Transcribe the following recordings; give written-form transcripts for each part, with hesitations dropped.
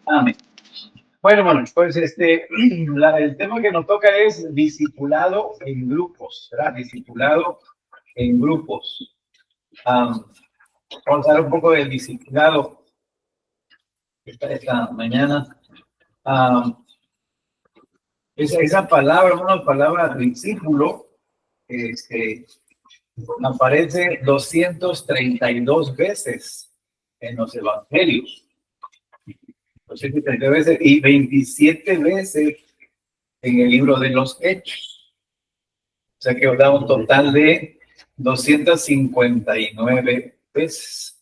Amén. Bueno, pues el tema que nos toca es discipulado en grupos, ¿verdad? Discipulado en grupos. Vamos a hablar un poco del discipulado esta mañana. Esa palabra, una palabra discípulo, aparece 232 veces en los evangelios. 232 veces y 27 veces en el libro de los Hechos. O sea que os da un total de 259 veces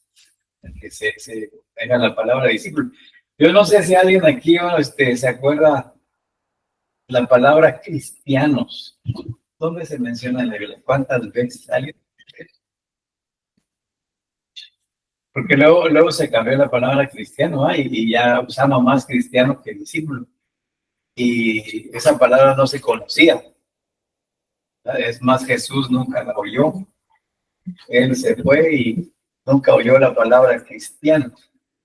que se tenga la palabra discípulo. Yo no sé si alguien aquí se acuerda la palabra cristianos. ¿Dónde se menciona en la Biblia? ¿Cuántas veces? ¿Alguien? Porque luego se cambió la palabra cristiano, ¿eh? y ya usamos más cristiano que discípulo. Y esa palabra no se conocía. Es más, Jesús nunca la oyó. Él se fue y nunca oyó la palabra cristiano.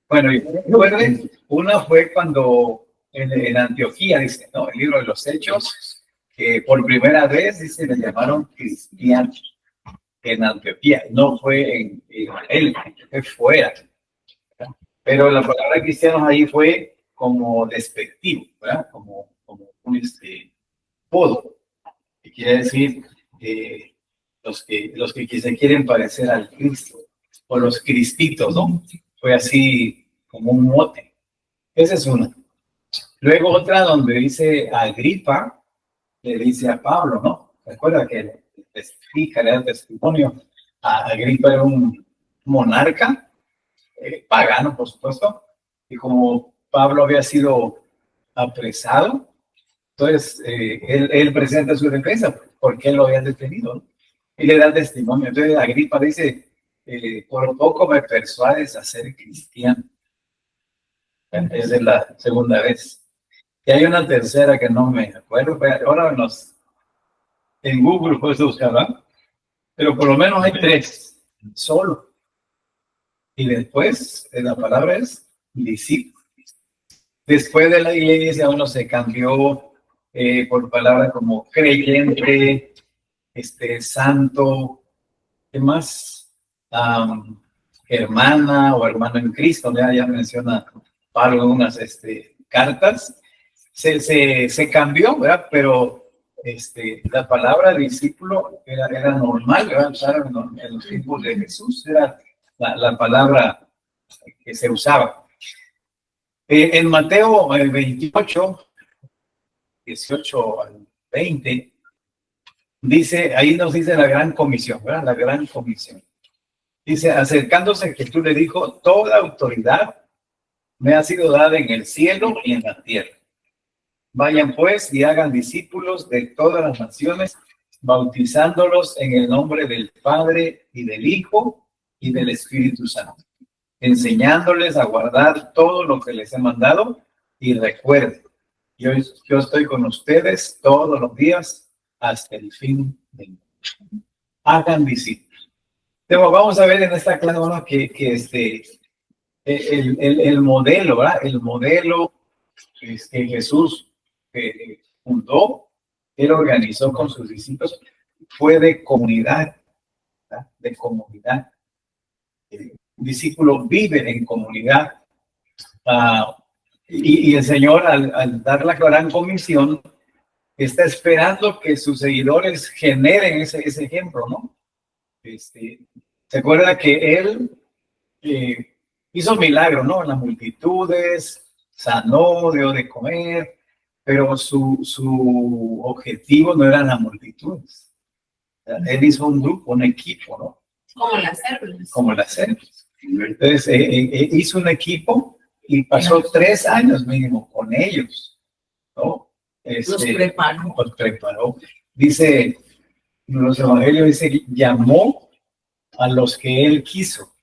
Bueno, y recuerden, una fue cuando en Antioquía, dice, ¿no? El libro de los Hechos, que por primera vez, dice, le llamaron cristianos en Antioquía. No fue en Israel, fue fuera. Pero la palabra cristianos ahí fue como despectivo, ¿verdad? Como un podo, que quiere decir los que se quieren parecer al Cristo, o los cristitos, ¿no? Fue así como un mote. Esa es una. Luego otra donde dice Agripa, le dice a Pablo, ¿no? Recuerda que le explica, le da testimonio. Agripa era un monarca, pagano, por supuesto, y como Pablo había sido apresado, entonces él presenta su defensa, porque él lo había detenido, ¿no? Y le da testimonio. Entonces Agripa dice, por poco me persuades a ser cristiano. Esa es la segunda vez. Y hay una tercera que no me acuerdo, pero ahora en Google puedes buscarla, pero por lo menos hay tres, solo. Y después la palabra es discípulo. Después de la iglesia uno se cambió por palabras como creyente, santo, ¿qué más? Hermana o hermano en Cristo, ya menciona Pablo en unas cartas. Se cambió, ¿verdad? Pero la palabra discípulo era normal, ¿verdad? Usar en los tiempos de Jesús, era la palabra que se usaba. En Mateo 28, 18 al 20, dice, ahí nos dice la gran comisión, ¿verdad? La gran comisión. Dice, acercándose Jesús le dijo, toda autoridad me ha sido dada en el cielo y en la tierra. Vayan pues y hagan discípulos de todas las naciones, bautizándolos en el nombre del Padre y del Hijo y del Espíritu Santo, enseñándoles a guardar todo lo que les he mandado, y recuerden, yo estoy con ustedes todos los días hasta el fin del mundo. Hagan discípulos. Pero vamos a ver en esta clase, bueno, que el modelo, ¿verdad? El modelo que Jesús fundó, él organizó con sus discípulos, fue de comunidad, ¿verdad? De comunidad. Discípulos viven en comunidad. Y el Señor, al dar la gran comisión, está esperando que sus seguidores generen ese ejemplo, ¿no? Se acuerda que él hizo milagros, ¿no? En las multitudes, sanó, dio de comer, pero su objetivo no eran las multitudes. Él hizo un grupo, un equipo, ¿no? Como las células. Como las células. Entonces, hizo un equipo y pasó 3 años mínimo con ellos, ¿no? Los preparó. Dice, en los evangelios dice, llamó a los que él quiso.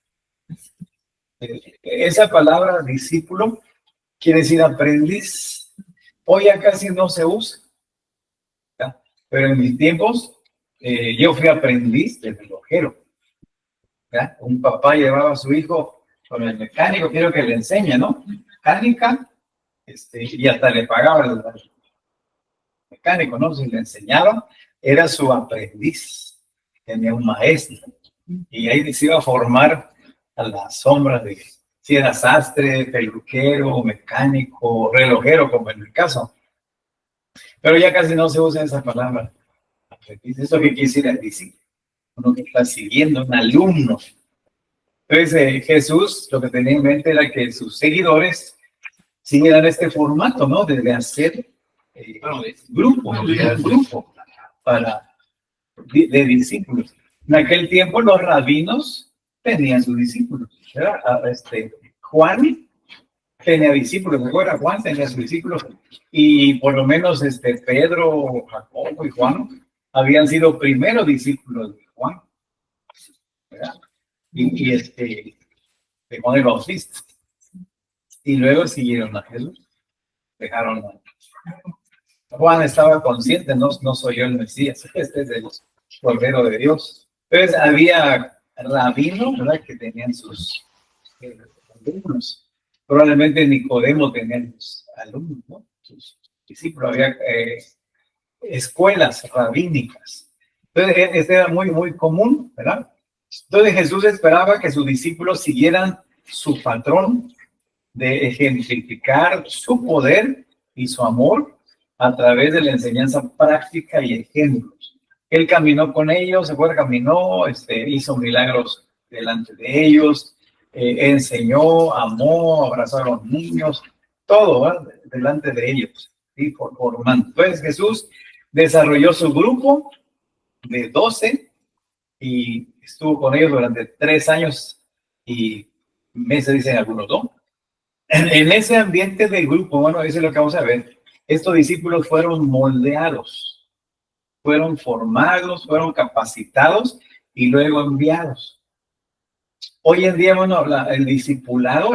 Esa palabra discípulo quiere decir aprendiz. Hoy ya casi no se usa, ¿verdad? Pero en mis tiempos yo fui aprendiz de relojero, ¿verdad? Un papá llevaba a su hijo con el mecánico, quiero que le enseñe, ¿no? Mecánica, y hasta le pagaba el mecánico, ¿no? Si le enseñaba, era su aprendiz, tenía un maestro, y ahí se iba a formar a las sombras de si era sastre, peluquero, mecánico, relojero, como en el caso. Pero ya casi no se usa esa palabra. Eso que quiere decir el discípulo, uno que está siguiendo, un alumno. Entonces Jesús lo que tenía en mente era que sus seguidores siguieran este formato, ¿no? De hacer grupo de discípulos. En aquel tiempo los rabinos tenían sus discípulos. Juan tenía discípulos, ¿recuerda? Juan tenía sus discípulos y por lo menos Pedro, Jacobo y Juan habían sido primeros discípulos de Juan, ¿verdad? Y de Juan el Bautista. Y luego siguieron a Jesús, dejaron a Juan. Estaba consciente, no soy yo el Mesías, este es el Cordero de Dios. Entonces había rabinos, ¿verdad? Que tenían sus alumnos. Probablemente Nicodemo tenía sus alumnos, ¿no? Sus discípulos. Había escuelas rabínicas. Entonces, este era muy, muy común, ¿verdad? Entonces Jesús esperaba que sus discípulos siguieran su patrón de ejemplificar su poder y su amor a través de la enseñanza práctica y ejemplos. Él caminó con ellos, se fue, caminó, hizo milagros delante de ellos, enseñó, amó, abrazó a los niños, todo, ¿verdad? Delante de ellos, ¿sí? Formando. Entonces Jesús desarrolló su grupo de 12 y estuvo con ellos durante 3 años y meses, dicen algunos, ¿no? En ese ambiente del grupo, bueno, eso es lo que vamos a ver. Estos discípulos fueron moldeados, fueron formados, fueron capacitados y luego enviados. Hoy en día, bueno, el discipulado,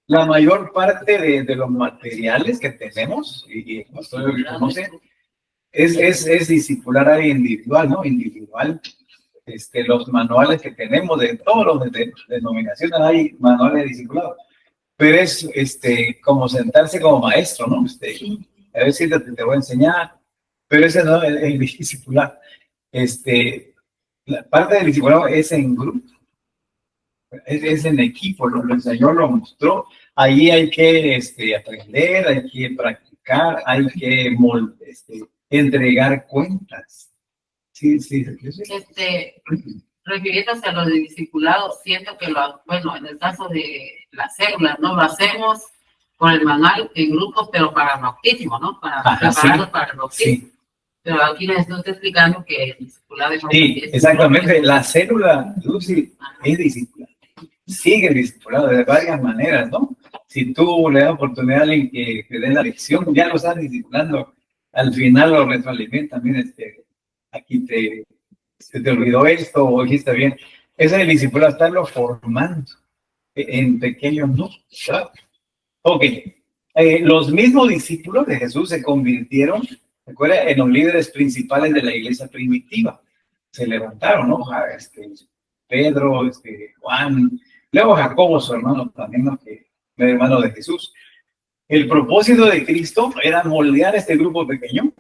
la mayor parte de los materiales que tenemos, y esto lo que conocen, es discipular a alguien individual, ¿no? Individual. Los manuales que tenemos de todos los denominaciones, hay manuales de discipulado. Pero es como sentarse como maestro, ¿no? A ver si te voy a enseñar, pero ese no es el discipulado. La parte del discipulado es en grupo, es en equipo, el Señor lo mostró. Ahí hay que aprender, hay que practicar, hay que entregar cuentas. Sí. Refiriéndose a los discipulados, siento que bueno, en el caso de las células, ¿no? Lo hacemos con el manual en grupos, pero para el bautismo, ¿no? Para prepararlos para el bautismo. Sí. Pero aquí les estoy explicando que el discipulado es... Sí, exactamente. La célula, Lucy, es discipulado. Sigue discipulado de varias maneras, ¿no? Si tú le das oportunidad a alguien que dé la lección, ya lo estás discipulando. Al final lo retroalimenta. También aquí se te olvidó esto o dijiste bien. Ese es el discipulado, estarlo formando en pequeños grupos, ¿verdad? Ok. Los mismos discípulos de Jesús se convirtieron, recuerda, en los líderes principales de la iglesia primitiva. Se levantaron, ¿no? Pedro, Juan, luego Jacobo, su hermano también, ¿no? Que era hermano de Jesús. El propósito de Cristo era moldear este grupo pequeño,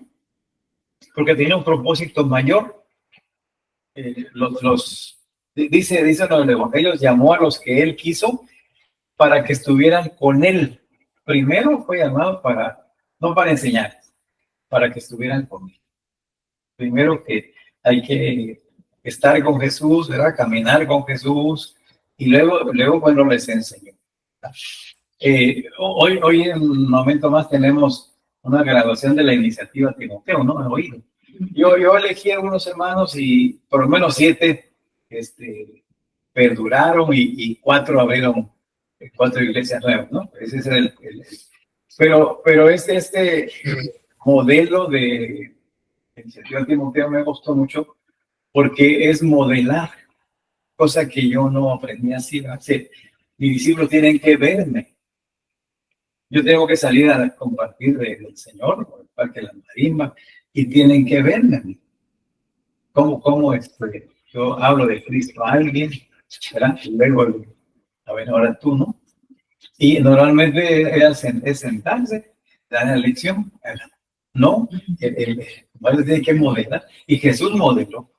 porque tenía un propósito mayor. Dice los evangelios, llamó a los que él quiso para que estuvieran con él. Primero fue llamado no para enseñar, para que estuvieran con él. Primero que hay que estar con Jesús, ¿verdad? Caminar con Jesús, y luego bueno, les enseñó. Hoy en un momento más tenemos una graduación de la iniciativa Timoteo, ¿no? ¿He oído? Yo elegí a algunos hermanos y por lo menos 7 perduraron y 4 abrieron 4 iglesias nuevas, ¿no? Ese es pero este modelo de iniciativa Timoteo me gustó mucho porque es modelar, cosa que yo no aprendí así. Mis discípulos tienen que verme. Yo tengo que salir a compartir del Señor, por el Parque de la Marimba, y tienen que verme. ¿Cómo yo hablo de Cristo a alguien, ¿verdad? Y luego A ver, ahora tú, ¿no? Y normalmente es sentarse, dar la lección. No, el padre tiene que modelar. Y Jesús modeló.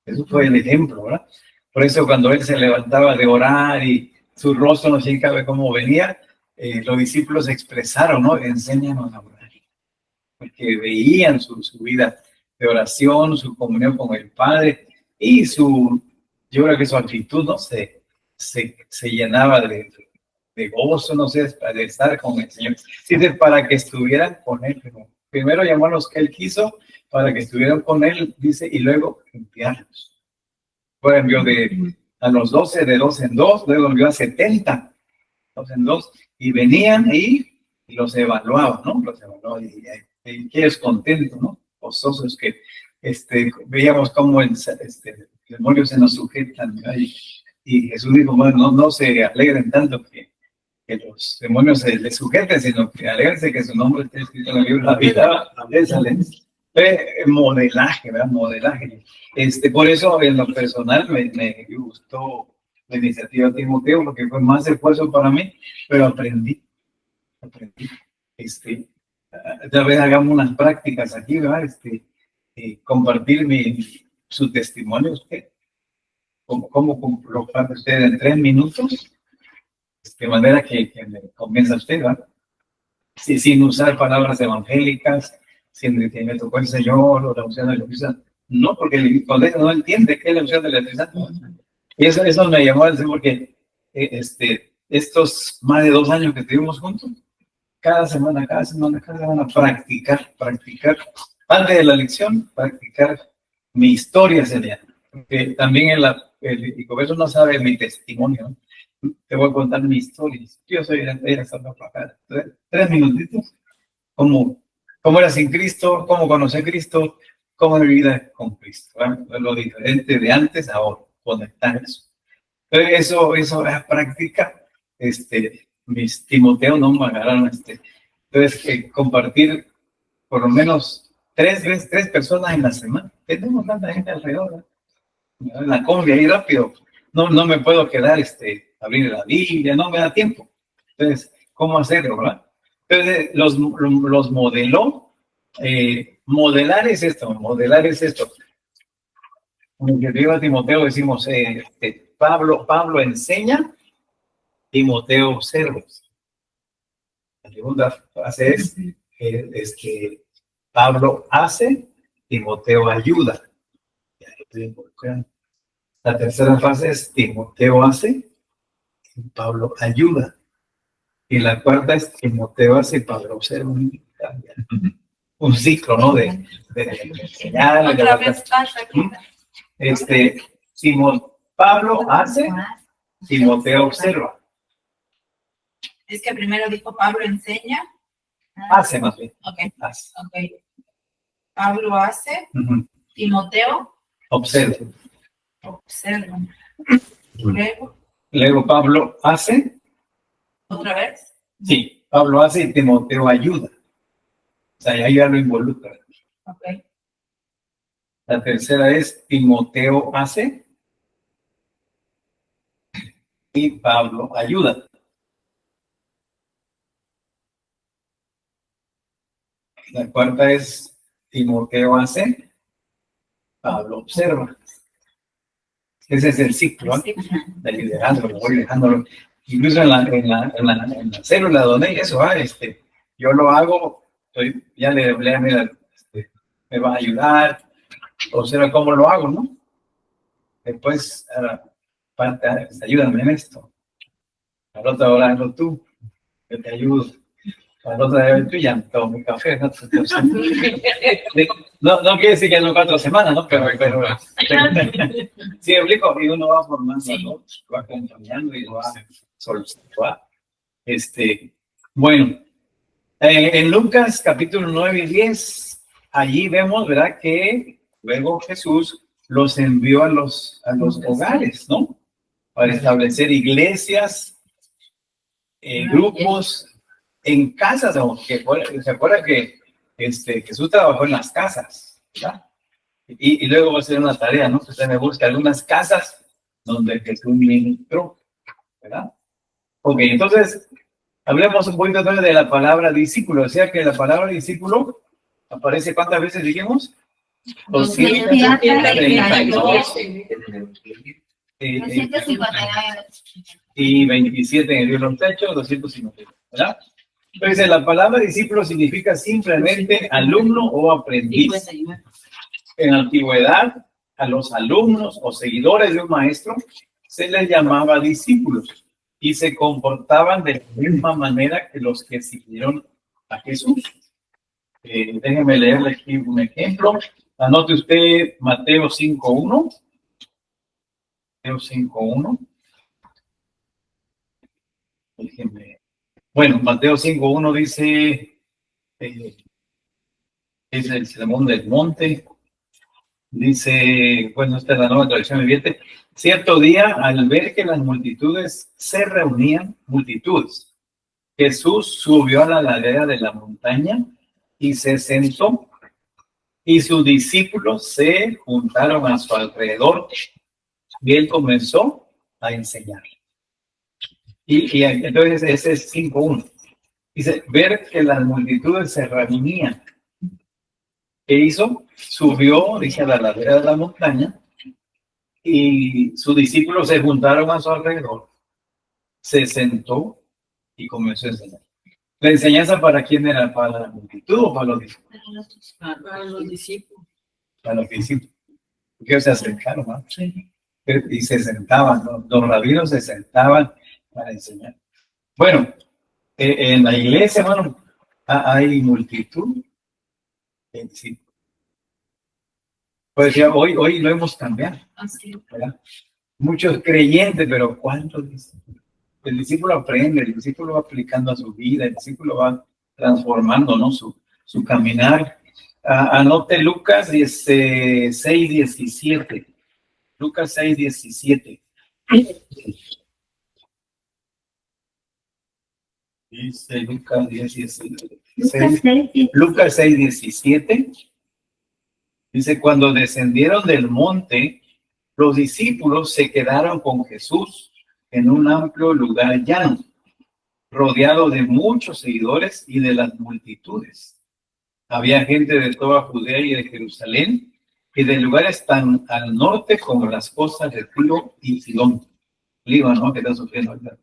Jesús fue el ejemplo, ¿verdad? Por eso cuando él se levantaba de orar y su rostro no se sabe cómo venía, los discípulos expresaron, ¿no? Enséñanos a orar. Porque veían su vida de oración, su comunión con el Padre y yo creo que su actitud, ¿no? Se llenaba de gozo, no sé, de estar con el Señor. Dice, para que estuvieran con Él. Primero llamó a los que Él quiso, para que estuvieran con Él, dice, y luego enviarlos. Luego envió a los 12, de 2 en 2, luego envió a 70, 2 en 2, y venían y los evaluaban, ¿no? Los evaluaban y ellos contentos, ¿no? Gozosos que veíamos cómo el demonio se nos sujetan, ¿no? Y Jesús dijo, bueno, no se alegren tanto que los demonios se les sujeten, sino que alegrense que su nombre esté escrito en el libro de la vida. Modelaje, ¿verdad? Modelaje. Por eso, en lo personal, me gustó la iniciativa de Timoteo, porque fue más esfuerzo para mí, pero aprendí. Tal vez hagamos unas prácticas aquí, ¿verdad? Compartir su testimonio, usted. ¿Cómo lo hace usted en 3 minutos? De manera que comienza usted, ¿verdad? Sí, sin usar palabras evangélicas, sin que me tocó el Señor o la unción de la Espíritu. No, porque el colegio no entiende qué es la unción de la Espíritu. Y eso me llamó a decir porque estos más de 2 años que estuvimos juntos, cada semana, practicar. Antes de la lección, practicar mi historia sería. Porque también y por eso no sabe mi testimonio, ¿no? Te voy a contar mi historia. Yo soy de Salvador. 3 minutitos. ¿Cómo era sin Cristo? ¿Cómo conocí a Cristo? ¿Cómo es mi vida con Cristo? ¿Verdad? Lo diferente de antes a ahora. Conectar eso. Pero eso es práctica. Mis Timoteo no me agarraron. Entonces, compartir por lo menos 3 personas en la semana. Tenemos tanta gente alrededor, ¿no? En la combi ahí rápido. No me puedo quedar abrir la Biblia, no me da tiempo. Entonces, ¿cómo hacerlo, verdad? Entonces, los modeló. Modelar es esto. En el libro de Timoteo decimos, Pablo enseña, Timoteo observa. La segunda frase es que Pablo hace, Timoteo ayuda. La tercera frase es Timoteo hace, Pablo ayuda. Y la cuarta es Timoteo hace, Pablo observa. Un ciclo, ¿no? De enseñar. Otra vez Pablo hace, Timoteo observa. Es que primero dijo Pablo enseña. Hace más bien. Ok. Hace. Okay. Pablo hace, Timoteo observa. Luego Pablo hace. ¿Otra vez? Sí, Pablo hace y Timoteo ayuda. O sea, ya lo involucra. Okay. La tercera es Timoteo hace y Pablo ayuda. La cuarta es Timoteo hace, Pablo observa. Ese es el ciclo, ¿no? De liderazgo, lo voy dejándolo. Incluso en la célula donde eso, yo lo hago, ya le hablé a mí, me va a ayudar, observa cómo lo hago, ¿no? Después, ayúdame en esto. Al otro hora hazlo tú, que te ayudo. Al otro día tú ya tomo mi café, ¿no? No quiere decir que en 4 semanas, ¿no? Pero sí, explico, y uno va formando, ¿no? Va acompañando y lo va solicitar. Bueno, en Lucas capítulo 9 y 10, allí vemos, ¿verdad? Que luego Jesús los envió a los hogares, ¿no? Para establecer iglesias, grupos, en casas, se acuerda que Jesús trabajó en las casas, ¿verdad? Y luego va a ser una tarea, ¿no? Que usted me busque algunas casas donde Jesús ministró. ¿verdad? Ok, entonces, hablemos un poquito también de la palabra discípulo. O sea que la palabra discípulo aparece, ¿cuántas veces dijimos? 232 y 27 en el libro de los Hechos, 250, ¿verdad? Entonces, la palabra discípulo significa simplemente alumno o aprendiz. En la antigüedad, a los alumnos o seguidores de un maestro se les llamaba discípulos y se comportaban de la misma manera que los que siguieron a Jesús. Déjenme leerle aquí un ejemplo. Anote usted Mateo 5.1. Mateo 5.1. Déjenme. Bueno, Mateo 5.1 dice, es el sermón del monte. Dice, bueno, esta es la nueva traducción viviente. Cierto día, al ver que las multitudes se reunían, Jesús subió a la ladera de la montaña y se sentó, y sus discípulos se juntaron a su alrededor, y él comenzó a enseñar. Y entonces ese es 5.1. Dice, ver que las multitudes se reunían. ¿Qué hizo? Subió, dice, a la ladera de la montaña, y sus discípulos se juntaron a su alrededor, se sentó y comenzó a enseñar. ¿La enseñanza para quién era? ¿Para la multitud o para los discípulos? Para los discípulos. Para los discípulos. Porque se acercaron, ¿no? Sí. Y se sentaban, ¿no? Los rabinos se sentaban para enseñar. Bueno, en la iglesia, bueno, hay multitud de discípulos. Pues ya hoy lo hemos cambiado, ¿verdad? Muchos creyentes, pero ¿cuántos discípulos? El discípulo aprende, el discípulo va aplicando a su vida, el discípulo va transformando, ¿no? su caminar. Anote Lucas 6:17. Lucas 6:17. Dice Lucas 10:17. Lucas 6:17. Dice, cuando descendieron del monte, los discípulos se quedaron con Jesús en un amplio lugar llano, rodeado de muchos seguidores y de las multitudes. Había gente de toda Judea y de Jerusalén y de lugares tan al norte como las costas de Tiro y Sidón. Líbano, que está sufriendo acá.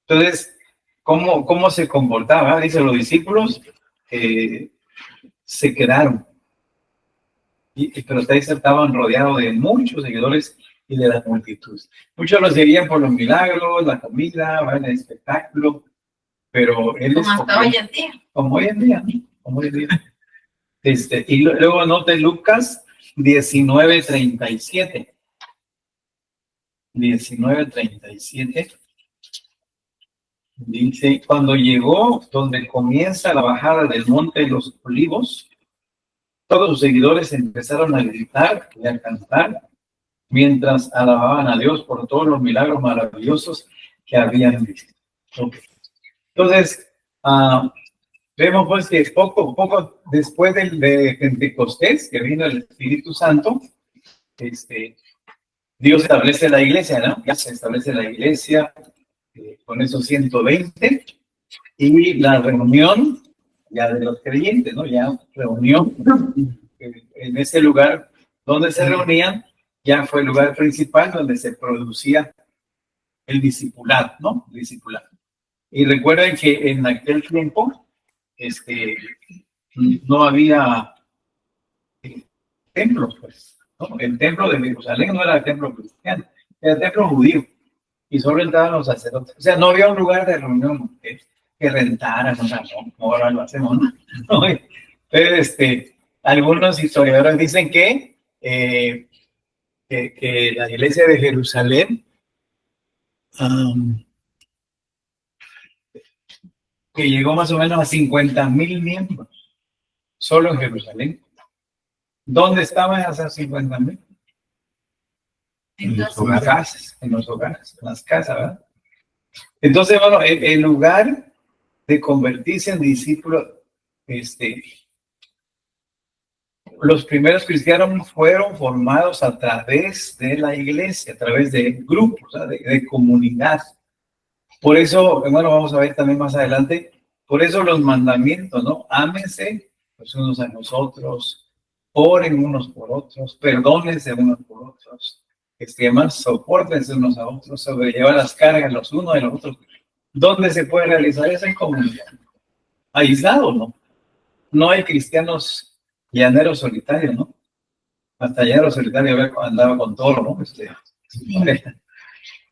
Entonces, ¿cómo se comportaba? Dicen los discípulos, se quedaron. Pero ustedes estaban rodeados de muchos seguidores y de las multitudes. Muchos los seguían por los milagros, la comida, el espectáculo, pero él les como hoy en día, como hoy en día. Y luego anote Lucas 19:37. 19:37. Dice, cuando llegó donde comienza la bajada del monte de los Olivos, todos sus seguidores empezaron a gritar y a cantar mientras alababan a Dios por todos los milagros maravillosos que habían visto. Okay. Entonces, vemos pues que poco después de Pentecostés, que vino el Espíritu Santo, Dios establece la iglesia, ¿no? Ya se establece la iglesia con esos 120 y la reunión ya de los creyentes, ¿no? Ya reunión en ese lugar donde se reunían, ya fue el lugar principal donde se producía el discipulado, ¿no? El discipulado. Y recuerden que en aquel tiempo, no había templos, pues, ¿no? El templo de Jerusalén no era el templo cristiano, era el templo judío. Y solo entraban los sacerdotes. O sea, no había un lugar de reunión que rentaran, o sea, no, ahora lo hacemos, ¿no? Pero algunos historiadores dicen que la iglesia de Jerusalén, que llegó más o menos a 50,000 miembros, solo en Jerusalén. ¿Dónde estaban esas 50,000? En los hogares, en las casas, ¿verdad? Entonces, bueno, el lugar de convertirse en discípulo, los primeros cristianos fueron formados a través de la iglesia, a través de grupos, de comunidad. Por eso, bueno, vamos a ver también más adelante, por eso los mandamientos, ¿no? Ámense los unos a los otros, oren unos por otros, perdónense unos por otros, más, sopórtense unos a otros, sobrellevar las cargas los unos de los otros. ¿Dónde se puede realizar eso? En comunidad. Aislado, ¿no? No hay cristianos llaneros solitarios, ¿no? Hasta llanero solitario andaba con todo, ¿no?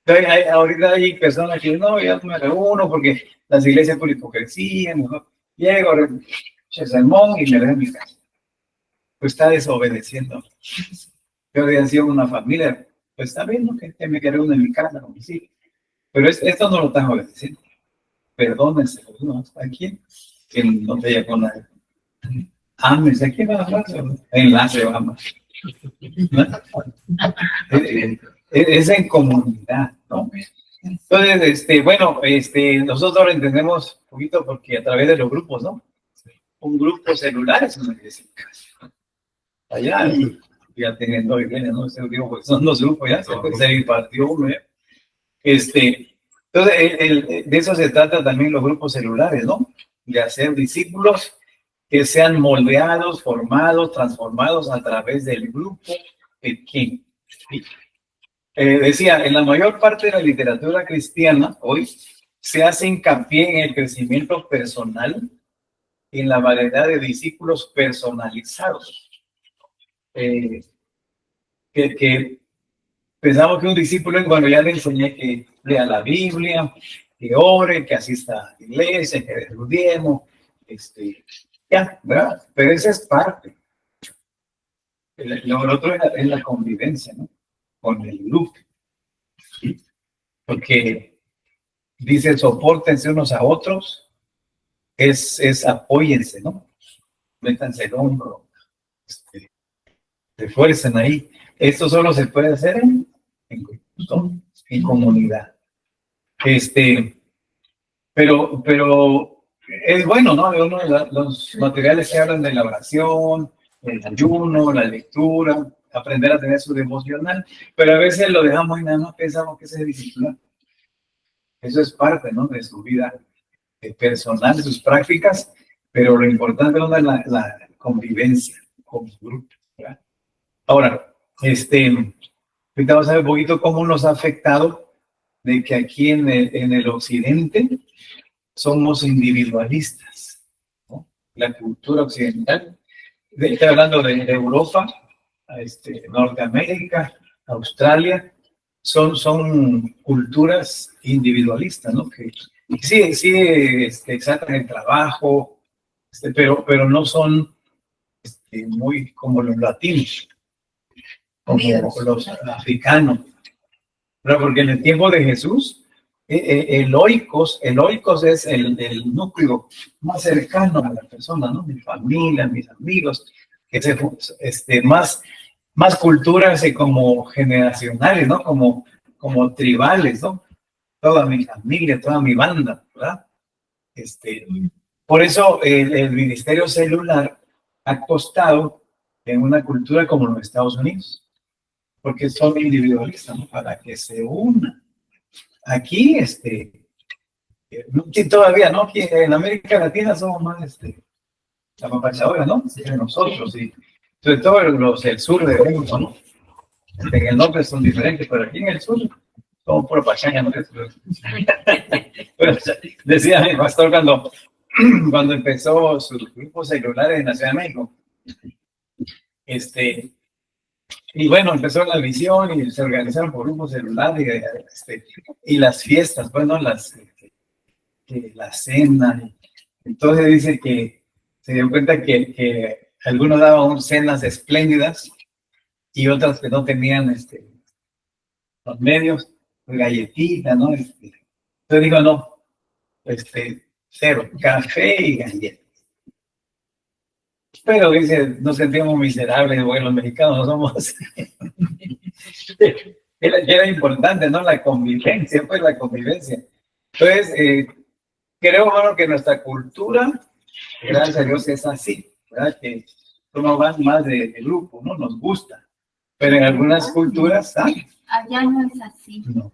Entonces, ahorita hay personas que no, ya me reúno porque las iglesias por hipocresía, ¿no? Llego, echo sermón y me dejo en mi casa. Pues está desobedeciendo. Yo había sido una familia, pues está bien, ¿no? Que me reúno en mi casa, ¿no? Sí. Pero esto no lo están obedeciendo. Perdónense, ¿no? ¿A quién? Que no te haya con nadie. Ámense, ¿a quién va a hablar? Enlace, vamos. ¿No? Es en comunidad, ¿no? Entonces, bueno, nosotros lo entendemos un poquito porque a través de los grupos, ¿no? Un grupo celular es una iglesia. Allá, ya teniendo iglesia, ¿no? Digo, pues son dos grupos, ya se impartió uno, ¿ya? Entonces, de eso se trata también los grupos celulares, ¿no? De hacer discípulos que sean moldeados, formados, transformados a través del grupo pequeño. ¿Sí? Decía, en la mayor parte de la literatura cristiana hoy se hace hincapié en el crecimiento personal, en la variedad de discípulos personalizados. Que pensamos que un discípulo, bueno, ya le enseñé que lea la Biblia, que ore, que asista a la iglesia, que estudiemos, ya, ¿verdad? Pero esa es parte. Lo otro es la convivencia, ¿no? Con el grupo. ¿Sí? Porque dice, sopórtense unos a otros, es apóyense, ¿no? Métanse el hombro, refuercen ahí. Esto solo se puede hacer en grupos, ¿no? En comunidad. Pero es bueno, ¿no? Los materiales que hablan de la oración, el ayuno, la lectura, aprender a tener su devocional, pero a veces lo dejamos y nada más pensamos que ese es disciplina. Eso es parte, ¿no? De su vida personal, de sus prácticas, pero lo importante es la convivencia con el grupo, ¿verdad? Ahora, ahorita vamos a ver un poquito cómo nos ha afectado de que aquí en el occidente somos individualistas, ¿no? La cultura occidental, estoy hablando de Europa, Norteamérica, Australia, son culturas individualistas, ¿no? Que sí, exaltan el trabajo, pero no son muy como los latinos, como los africanos, ¿verdad? Porque en el tiempo de Jesús, el oikos es el núcleo más cercano a la persona, ¿no? Mi familia, mis amigos, más culturas como generacionales, ¿no? Como tribales, ¿no? Toda mi familia, toda mi banda, ¿verdad? Por eso el ministerio celular ha costado en una cultura como los Estados Unidos, porque son individualistas, ¿no? Para que se unan. Aquí, todavía, ¿no? Aquí en América Latina somos más, la papachadora, ¿no? De nosotros, y sobre todo el sur de México, ¿no? En el norte son diferentes, pero aquí en el sur somos pura pachaña, ¿no? Bueno, decía el pastor cuando empezó sus grupos celulares en la Ciudad de México, y bueno, empezó la visión y se organizaron por grupos celulares y las fiestas, bueno, la cena. Entonces dice que se dio cuenta que algunos daban cenas espléndidas y otras que no tenían los medios, galletitas, ¿no? Entonces digo, no, cero, café y galletas. Pero dice, nos sentimos miserables, porque los mexicanos no somos. Era importante, ¿no? La convivencia, pues la convivencia. Entonces, creo, bueno, que nuestra cultura, gracias a Dios, es así, ¿verdad? Que somos más de grupo, ¿no? Nos gusta. Pero en algunas culturas, Allá no es así. no.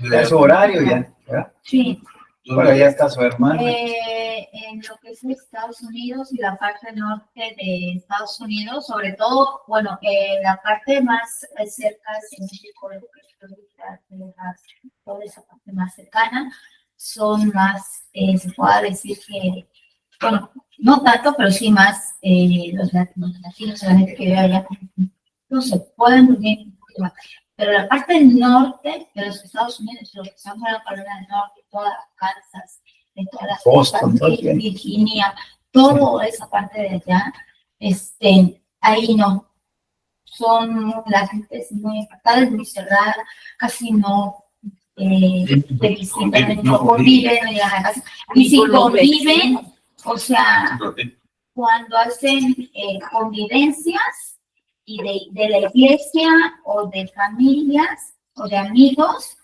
Ya es su horario, ya, ¿verdad? Sí. Bueno, ya está su hermana. En lo que es Estados Unidos y la parte norte de Estados Unidos, sobre todo, bueno, la parte más cerca de México, lo que es Texas, toda esa parte más cercana, son más, se puede decir que, bueno, no tanto, pero sí más los latinos, la gente que vive allá, no se pueden vivir un poquito más. Pero la parte del norte de los Estados Unidos, lo que estamos en la Carolina del Norte, toda Kansas, de todas las Boston, cosas, Virginia, toda esa parte de allá, ahí no. La gente es muy apartada, es muy cerrada, casi no te visitan, no conviven, no llegan a la casa. Y si conviven, o sea, cuando hacen convivencias y de la iglesia o de familias o de amigos,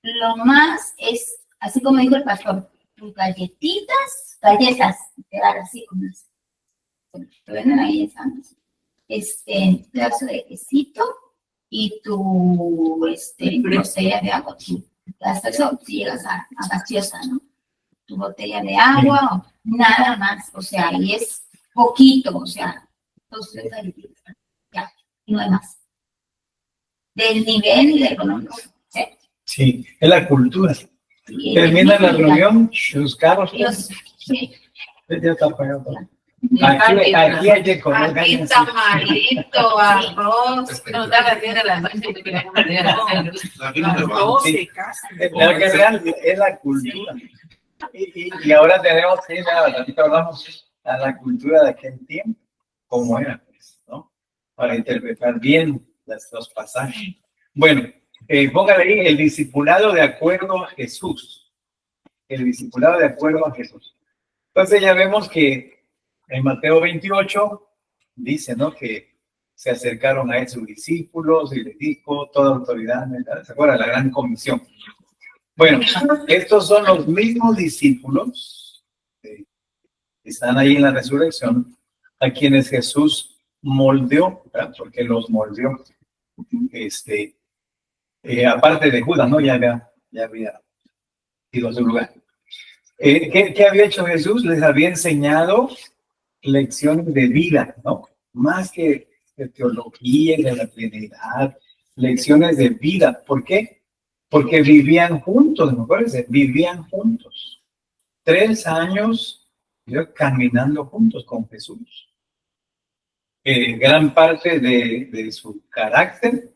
lo más es, así como dijo el pastor, tus galletas, quedar así como te venden ahí en Santos, un pedazo de quesito y tu botella de agua, hasta eso si llegas a gaseosa, ¿no? Tu botella de agua, o nada más, o sea, y es poquito, o sea, 2, 3 galletitas, ya, y no hay más. Del nivel y de económico, ¿sí? Sí, es la cultura. Termina la reunión, sus carros. Sí. Ya está pagado. Aquí hay que comer aquí tamalito, arroz, no está a las 10 de la noche, te queremos La que real es la cultura. Y ahora tenemos que ir ahorita hablamos a la cultura de aquel tiempo, como era, pues, ¿no? Para interpretar bien los pasajes. Bueno, póngale ahí el discipulado de acuerdo a Jesús. El discipulado de acuerdo a Jesús. Entonces ya vemos que en Mateo 28 dice, ¿no? Que se acercaron a él sus discípulos y le dijo toda autoridad, ¿verdad? ¿Se acuerdan? La gran comisión. Bueno, estos son los mismos discípulos que están ahí en la resurrección, a quienes Jesús moldeó, ¿verdad? Porque los moldeó. Aparte de Judas, ¿no? Ya había ido a su lugar. ¿Qué había hecho Jesús? Les había enseñado lecciones de vida, ¿no? Más que de teología y de la Trinidad, lecciones de vida. ¿Por qué? Porque vivían juntos, ¿me acuerdas? Vivían juntos. 3 años caminando juntos con Jesús. Gran parte de su carácter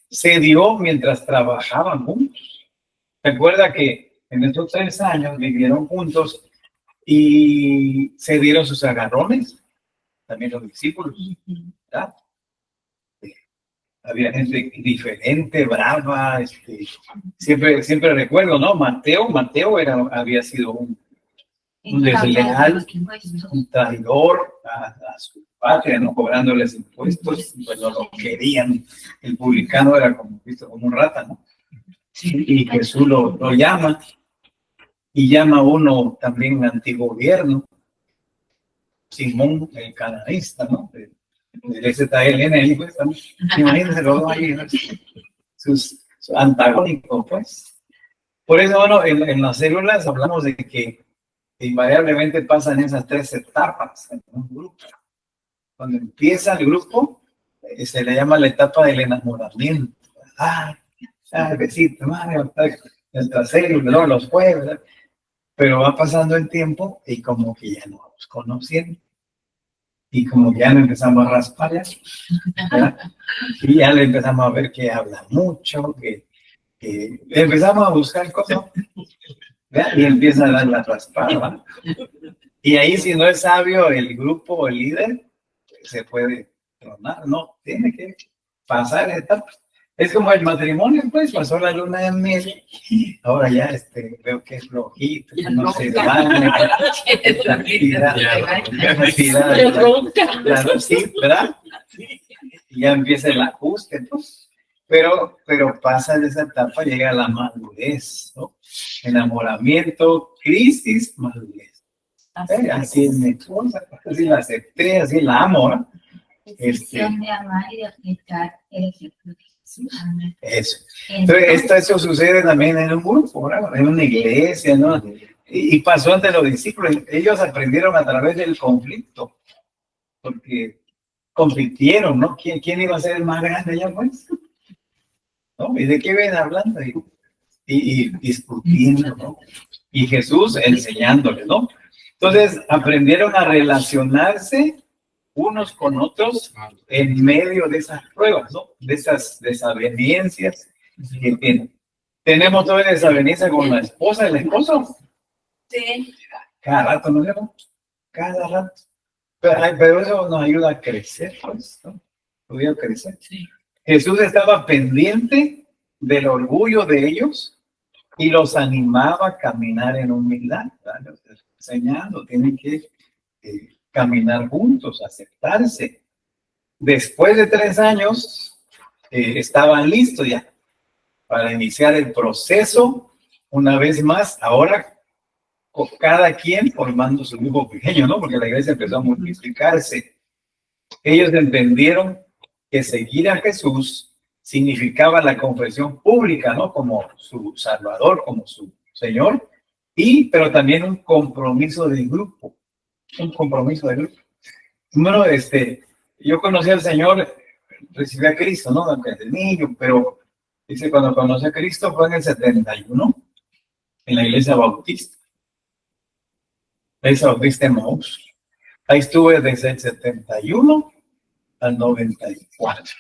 se dio mientras trabajaban juntos. Recuerda que en estos 3 años vivieron juntos y se dieron sus agarrones, también los discípulos, ¿verdad? Había gente diferente, brava, siempre recuerdo, ¿no? Mateo había sido un desleal, un traidor a su patria, no cobrándoles impuestos, pues no lo querían. El publicano era visto como un rata, ¿no? Y Jesús lo llama, y llama a uno también antigobierno, Simón el cananista, ¿no? Del ZLN, pues, imagínense los dos ahí, ¿no? Sus antagónicos, pues. Por eso, bueno, en las células hablamos de que invariablemente pasan esas 3 etapas en un grupo. Cuando empieza el grupo, se le llama la etapa del enamoramiento. Besito, nuestra célula, ¿no? Los jueves, pero va pasando el tiempo y como que ya nos vamos conociendo. Y como ya no empezamos a raspar, ¿verdad? Y ya le empezamos a ver que habla mucho, que empezamos a buscar cosas, ¿verdad? Y empieza a dar la raspada, ¿verdad? Y ahí si no es sabio el grupo o el líder, se puede tronar, no, tiene que pasar etapas. Es como el matrimonio, pues, pasó la luna de miel, ahora ya veo que es flojito, no se baña, sí, ¿verdad? Y ya empieza el ajuste, pues. Pero pasa de esa etapa, llega a la madurez, ¿no? Enamoramiento, crisis, madurez. Así es mi esposa, así la acepté, así la amo, ¿no? Decisión de amar y de aplicar el ejemplo de Jesús. Eso. Entonces, esto sucede también en un grupo, ¿no? En una iglesia, ¿no? Y pasó ante los discípulos. Ellos aprendieron a través del conflicto, porque compitieron, ¿no? ¿Quién iba a ser el más grande allá, pues? ¿No? ¿Y de qué ven hablando? Y discutiendo, ¿no? Y Jesús enseñándoles, ¿no? Entonces, aprendieron a relacionarse unos con otros en medio de esas pruebas, ¿no? De esas desavenencias que tienen. Tenemos toda desaveniencia con la esposa, el esposo. Sí. Cada rato nos vemos, cada rato. Pero eso nos ayuda a crecer, pues, ¿no? Nos ayuda a crecer. Jesús estaba pendiente del orgullo de ellos y los animaba a caminar en humildad, ¿vale? Enseñando, tienen que caminar juntos, aceptarse. Después de 3 años, estaban listos ya para iniciar el proceso una vez más, ahora cada quien formando su grupo pequeño, ¿no? Porque la iglesia empezó a multiplicarse. Ellos entendieron que seguir a Jesús significaba la confesión pública, ¿no? Como su Salvador, como su Señor, pero también un compromiso de grupo. Un compromiso de grupo. Bueno, yo conocí al Señor, recibí a Cristo, ¿no? Desde niño, pero dice, cuando conocí a Cristo fue en el 71, en la iglesia bautista. La iglesia bautista en Maús. Ahí estuve desde el 71 al 94.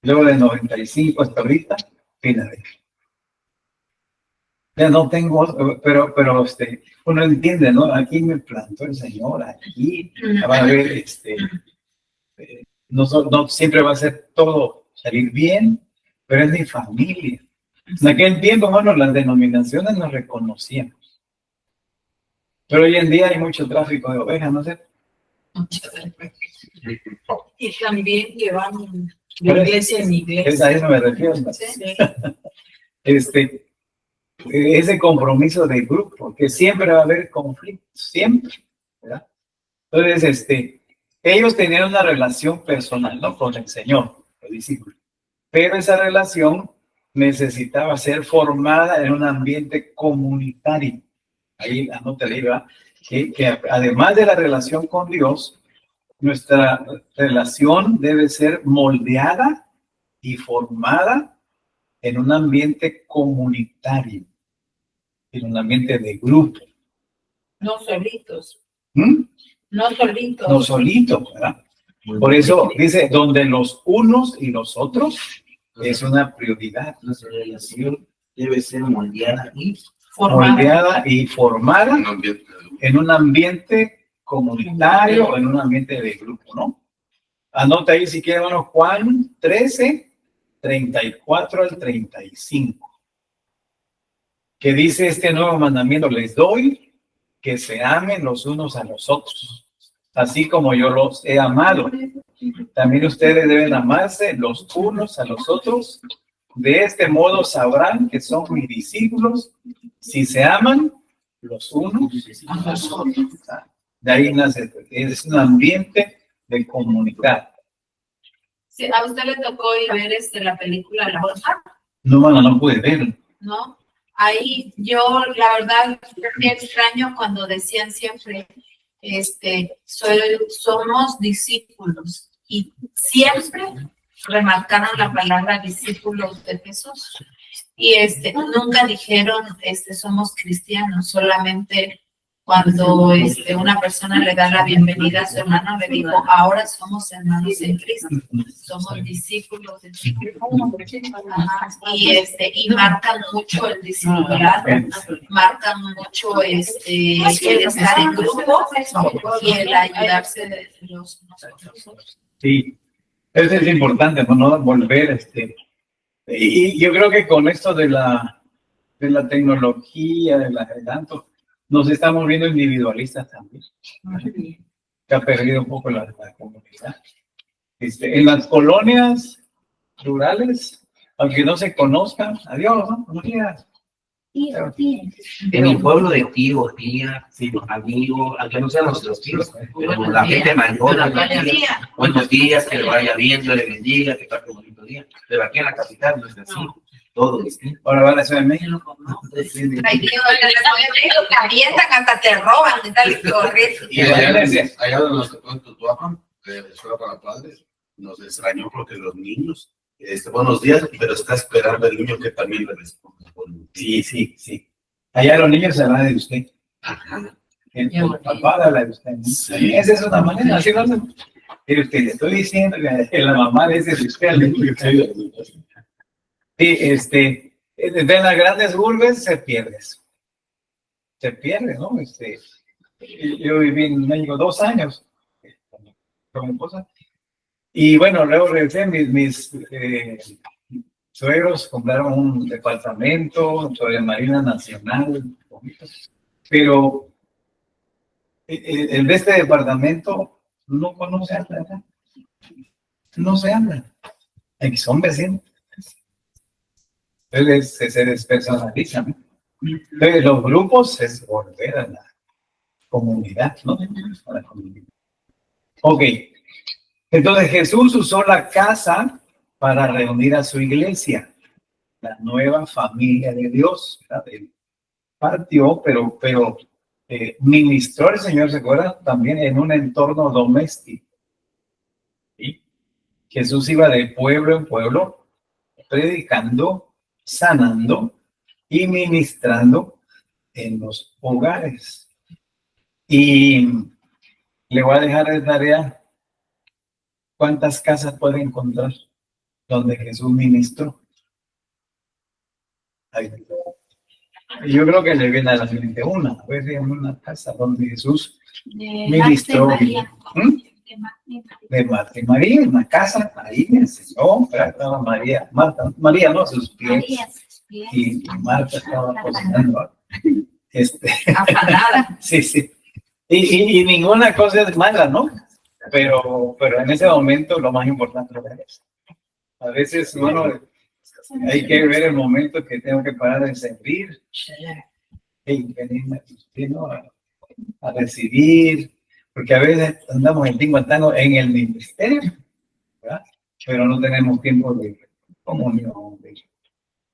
Luego del 95 hasta ahorita, finalmente. Ya no tengo, pero uno entiende, ¿no? Aquí me plantó el Señor, aquí va a haber, no siempre va a ser todo salir bien, pero es mi familia. En aquel tiempo, bueno, las denominaciones nos reconocíamos. Pero hoy en día hay mucho tráfico de ovejas, ¿no sé? Y también llevan de iglesia en iglesia. A eso me refiero. Sí. Ese compromiso de grupo, que siempre va a haber conflictos, siempre, ¿verdad? Entonces, ellos tenían una relación personal, ¿no? Con el Señor, los discípulos. Pero esa relación necesitaba ser formada en un ambiente comunitario. Ahí anótale, ¿verdad? Que además de la relación con Dios, nuestra relación debe ser moldeada y formada en un ambiente comunitario, en un ambiente de grupo. No solitos. ¿Mm? No solitos. No solitos, ¿verdad? Por eso dice, donde los unos y los otros es una prioridad. Nuestra relación debe ser moldeada y formada en un ambiente comunitario, en un ambiente de grupo, ¿no? Anota ahí si quieren, hermano, Juan 13, 34 al 35. Que dice este nuevo mandamiento, les doy que se amen los unos a los otros, así como yo los he amado. También ustedes deben amarse los unos a los otros. De este modo sabrán que son mis discípulos si se aman los unos a los otros. De ahí nace, es un ambiente de comunidad. Sí, ¿a usted le tocó ir ver la película La Osa? No pude verlo. ¿No? Ahí yo, la verdad, me extraño cuando decían siempre, somos discípulos. Y siempre remarcaron la palabra discípulos de Jesús. Y nunca dijeron, somos cristianos, solamente cuando una persona le da la bienvenida a su hermano, le dijo, ahora somos hermanos en Cristo, somos discípulos de Cristo. Y marcan mucho el discipulado, marcan mucho el estar en grupo y el ayudarse de los nosotros. Sí, eso es importante, ¿no? Volver, y yo creo que con esto de la tecnología, del adelanto, nos estamos viendo individualistas también. Que ha perdido un poco la comunidad. En las colonias rurales, aunque no se conozcan, adiós, ¿no? No quieras. tío, tía. En mi pueblo de tío, tía, amigo, aunque no sean nuestros tíos, pero la gente mayor, buenos días, que le vaya bien, Dios le bendiga, que pase un bonito día. Pero aquí en la capital no es así, todo distinto. Ahora van a Ciudad de México. Ay, Dios, te calientan, hasta te roban, te tal y horrible. Y allá donde nos tocó en Tutuapan, escuela para padres, nos extrañó porque los niños, buenos días, pero está esperando el niño que también le responda. Sí. Allá los niños se hablan de usted. Ajá. El papá habla de usted, ¿no? Sí. Esa es una manera, así lo hacen. Pero usted le estoy diciendo que la mamá le dice de usted al niño. Sí, de las grandes urbes se pierde eso. Se pierde, ¿no? Yo viví en México 2 años con mi esposa. Y bueno, luego regresé, mis suegros compraron un departamento sobre Marina Nacional, pero el de este departamento no conoce a nada. No se habla. Aquí son vecinos. Entonces se despersonalizan, ¿no? Entonces, los grupos es volver a la comunidad, ¿no? A la comunidad. Ok. Entonces Jesús usó la casa para reunir a su iglesia, la nueva familia de Dios. Él partió, pero ministró el Señor, ¿se acuerdan? También en un entorno doméstico. ¿Sí? Jesús iba de pueblo en pueblo, predicando, sanando y ministrando en los hogares. Y le voy a dejar de tarea cuántas casas puede encontrar donde Jesús ministró. Yo creo que le viene a la mente una vez en una casa donde Jesús ministró. De Marta y María, en una casa, ahí me enseñó, estaba María no, sus pies, y Marta estaba cocinando. Afanada. Sí. Y ninguna cosa es mala, ¿no? Pero en ese momento lo más importante es eso. A veces hay que ver el momento que tengo que parar de servir y venirme a recibir, porque a veces andamos en tingo en el ministerio, ¿verdad? Pero no tenemos tiempo de comunión, de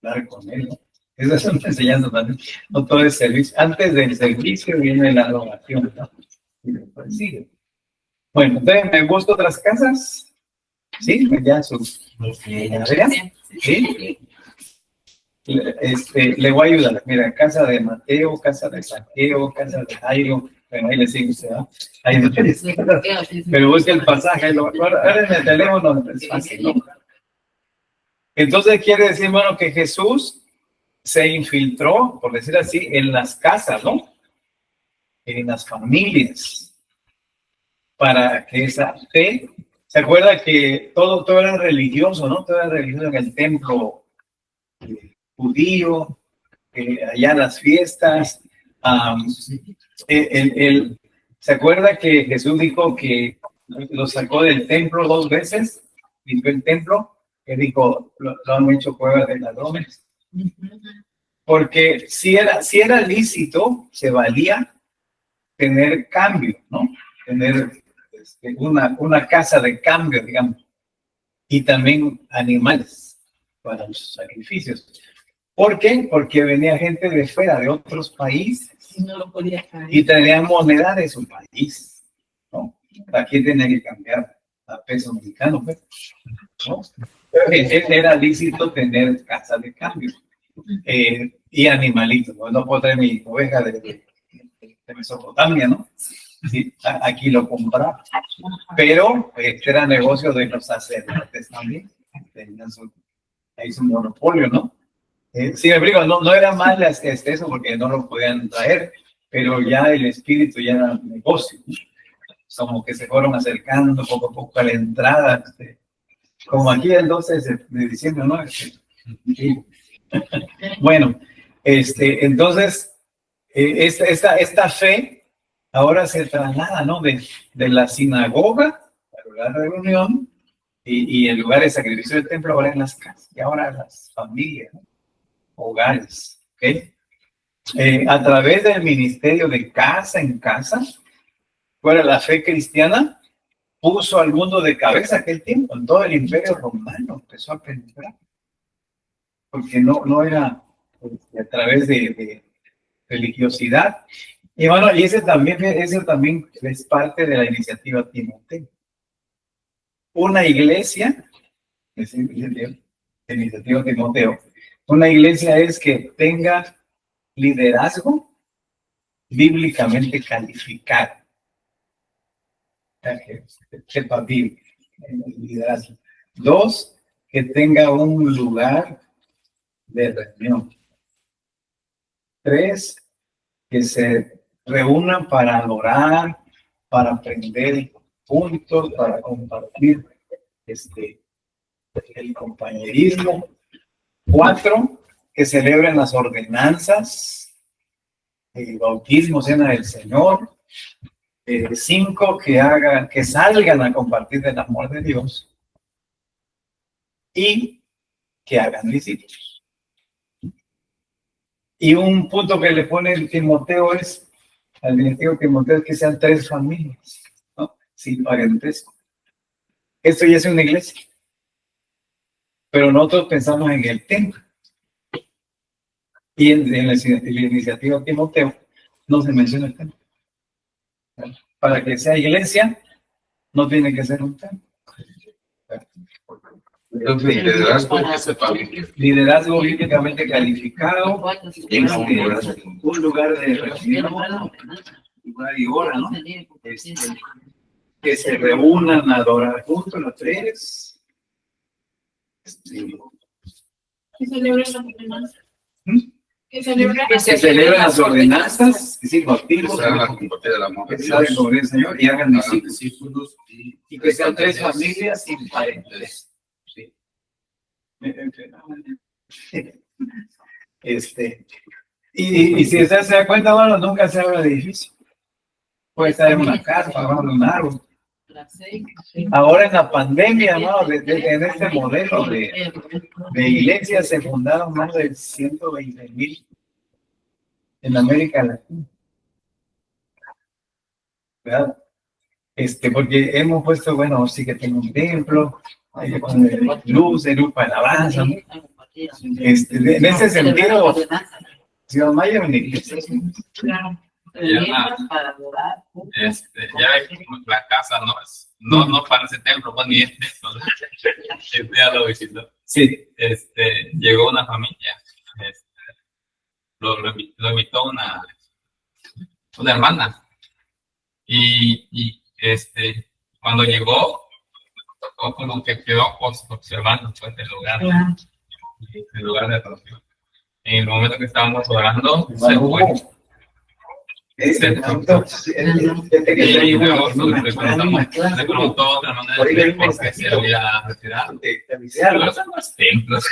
hablar con él, ¿no? Esa es una enseñanza también. No todo es servicio. Antes del servicio viene la adoración, ¿no? Y después sigue. Bueno, entonces, ¿me gusta otras casas? Sí, ya sus. Sí. Le voy a ayudar. Mira, casa de Mateo, casa de Santiago, casa de Jairo. Bueno, ahí le sigue usted, ¿no? Ahí no tiene. Pero busque el pasaje. Ahora en el teléfono es fácil, ¿no? Entonces quiere decir, bueno, que Jesús se infiltró, por decir así, en las casas, ¿no? En las familias, para que esa fe, ¿se acuerda que todo era religioso, ¿no? Todo era religioso en el templo judío, allá las fiestas. ¿Se acuerda que Jesús dijo que lo sacó del templo 2 veces? Limpió el templo, que dijo, lo han hecho cuevas de ladrones. Porque si era lícito, se valía tener cambio, ¿no? Tener una casa de cambio, digamos, y también animales para los sacrificios. ¿Por qué? Porque venía gente de fuera, de otros países, y traían moneda de su país, ¿no? Aquí tenía que cambiar a peso mexicano, pues, ¿no? Era lícito tener casa de cambio. Y animalitos, no puedo traer mi oveja de Mesopotamia, ¿no? Sí, aquí lo compraba. Pero era negocio de los sacerdotes también. Tenían ahí su monopolio, ¿no? Sí, me explico, no era mal eso porque no lo podían traer, pero ya el espíritu ya era negocio, ¿no? Como que se fueron acercando poco a poco a la entrada, como aquí el 12 de diciembre, ¿no? Sí. Bueno, entonces, esta fe ahora se traslada, ¿no? De la sinagoga, al lugar de reunión, y el lugar de sacrificio del templo, ahora en las casas, y ahora las familias, ¿no? Hogares, ¿ok? a través del ministerio de casa en casa, fuera la fe cristiana, puso al mundo de cabeza aquel tiempo, en todo el imperio romano empezó a penetrar, porque no era a través de religiosidad. Y bueno, y ese también es parte de la iniciativa Timoteo. Una iglesia, es iniciativa Timoteo, una iglesia es que tenga liderazgo bíblicamente calificado. Que sepa bien el liderazgo. 2, que tenga un lugar de reunión. 3, que se reúnan para adorar, para aprender juntos, para compartir el compañerismo. 4, que celebren las ordenanzas, el bautismo, cena del Señor. 5, que salgan a compartir del amor de Dios y que hagan discípulos. Y un punto que le pone el Timoteo al directivo Timoteo, es que sean 3 familias, ¿no? Sí, parentesco. Esto ya es una iglesia. Pero nosotros pensamos en el templo. Y en la iniciativa Timoteo no se menciona el templo. Para que sea iglesia, no tiene que ser un templo. Liderazgo bíblicamente calificado, un lugar de reunión, lugar y hora, ¿no? Que se reúnan a adorar juntos los 3. ¿Qué celebran las ordenanzas? Que celebren las ordenanzas, que sí, bautismo, que saben sobre el Señor y hagan discípulos, y que sean 3 familias sin parentes. Sí. Y si usted se da cuenta, bueno, nunca se habla de edificio. Puede estar en una casa, abajo de un árbol. Ahora en la pandemia, ¿no? En este modelo de iglesias se fundaron más de 120,000 en América Latina. ¿Verdad? Porque hemos puesto, bueno, sí que tengo un templo, hay luz, de luz para alabanza, ¿no? En ese sentido, Ciudad Maya es una iglesia. Claro. Ya ves que la casa no parece templo, pues, ni es templo. Ya lo visitó. Sí. Llegó una familia, lo invitó una hermana, y cuando llegó, como que quedó observando pues, el lugar de adoración. En el momento que estábamos orando, se fue. Le preguntó otra manera de por qué se había retirado. Los templos.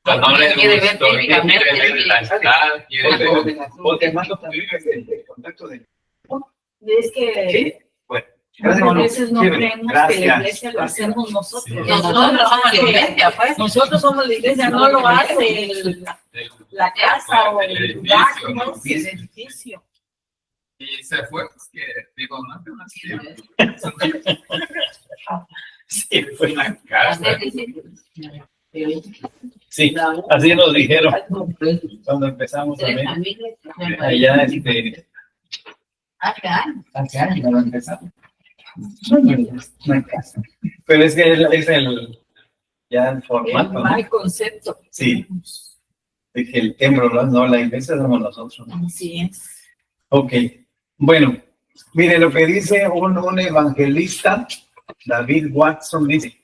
No le gustó, quiere ver la ciudad, quiere ver. O te mando también el contacto de. Es que a veces no creemos que la iglesia lo hacemos nosotros. Nosotros somos la iglesia, pues. Nosotros somos la iglesia, no lo hace la casa o el lugar, no es el edificio. Y se fue, pues que digo, no te una Sí, fue una casa. Sí, así nos dijeron cuando empezamos a ver. Allá hace años cuando empezamos. Una casa. Pero es que es ya el formato, ¿no? Mal concepto. Sí. De que el templo, no, la iglesia somos nosotros. Así es. Ok. Bueno, mire lo que dice un evangelista, David Watson, dice,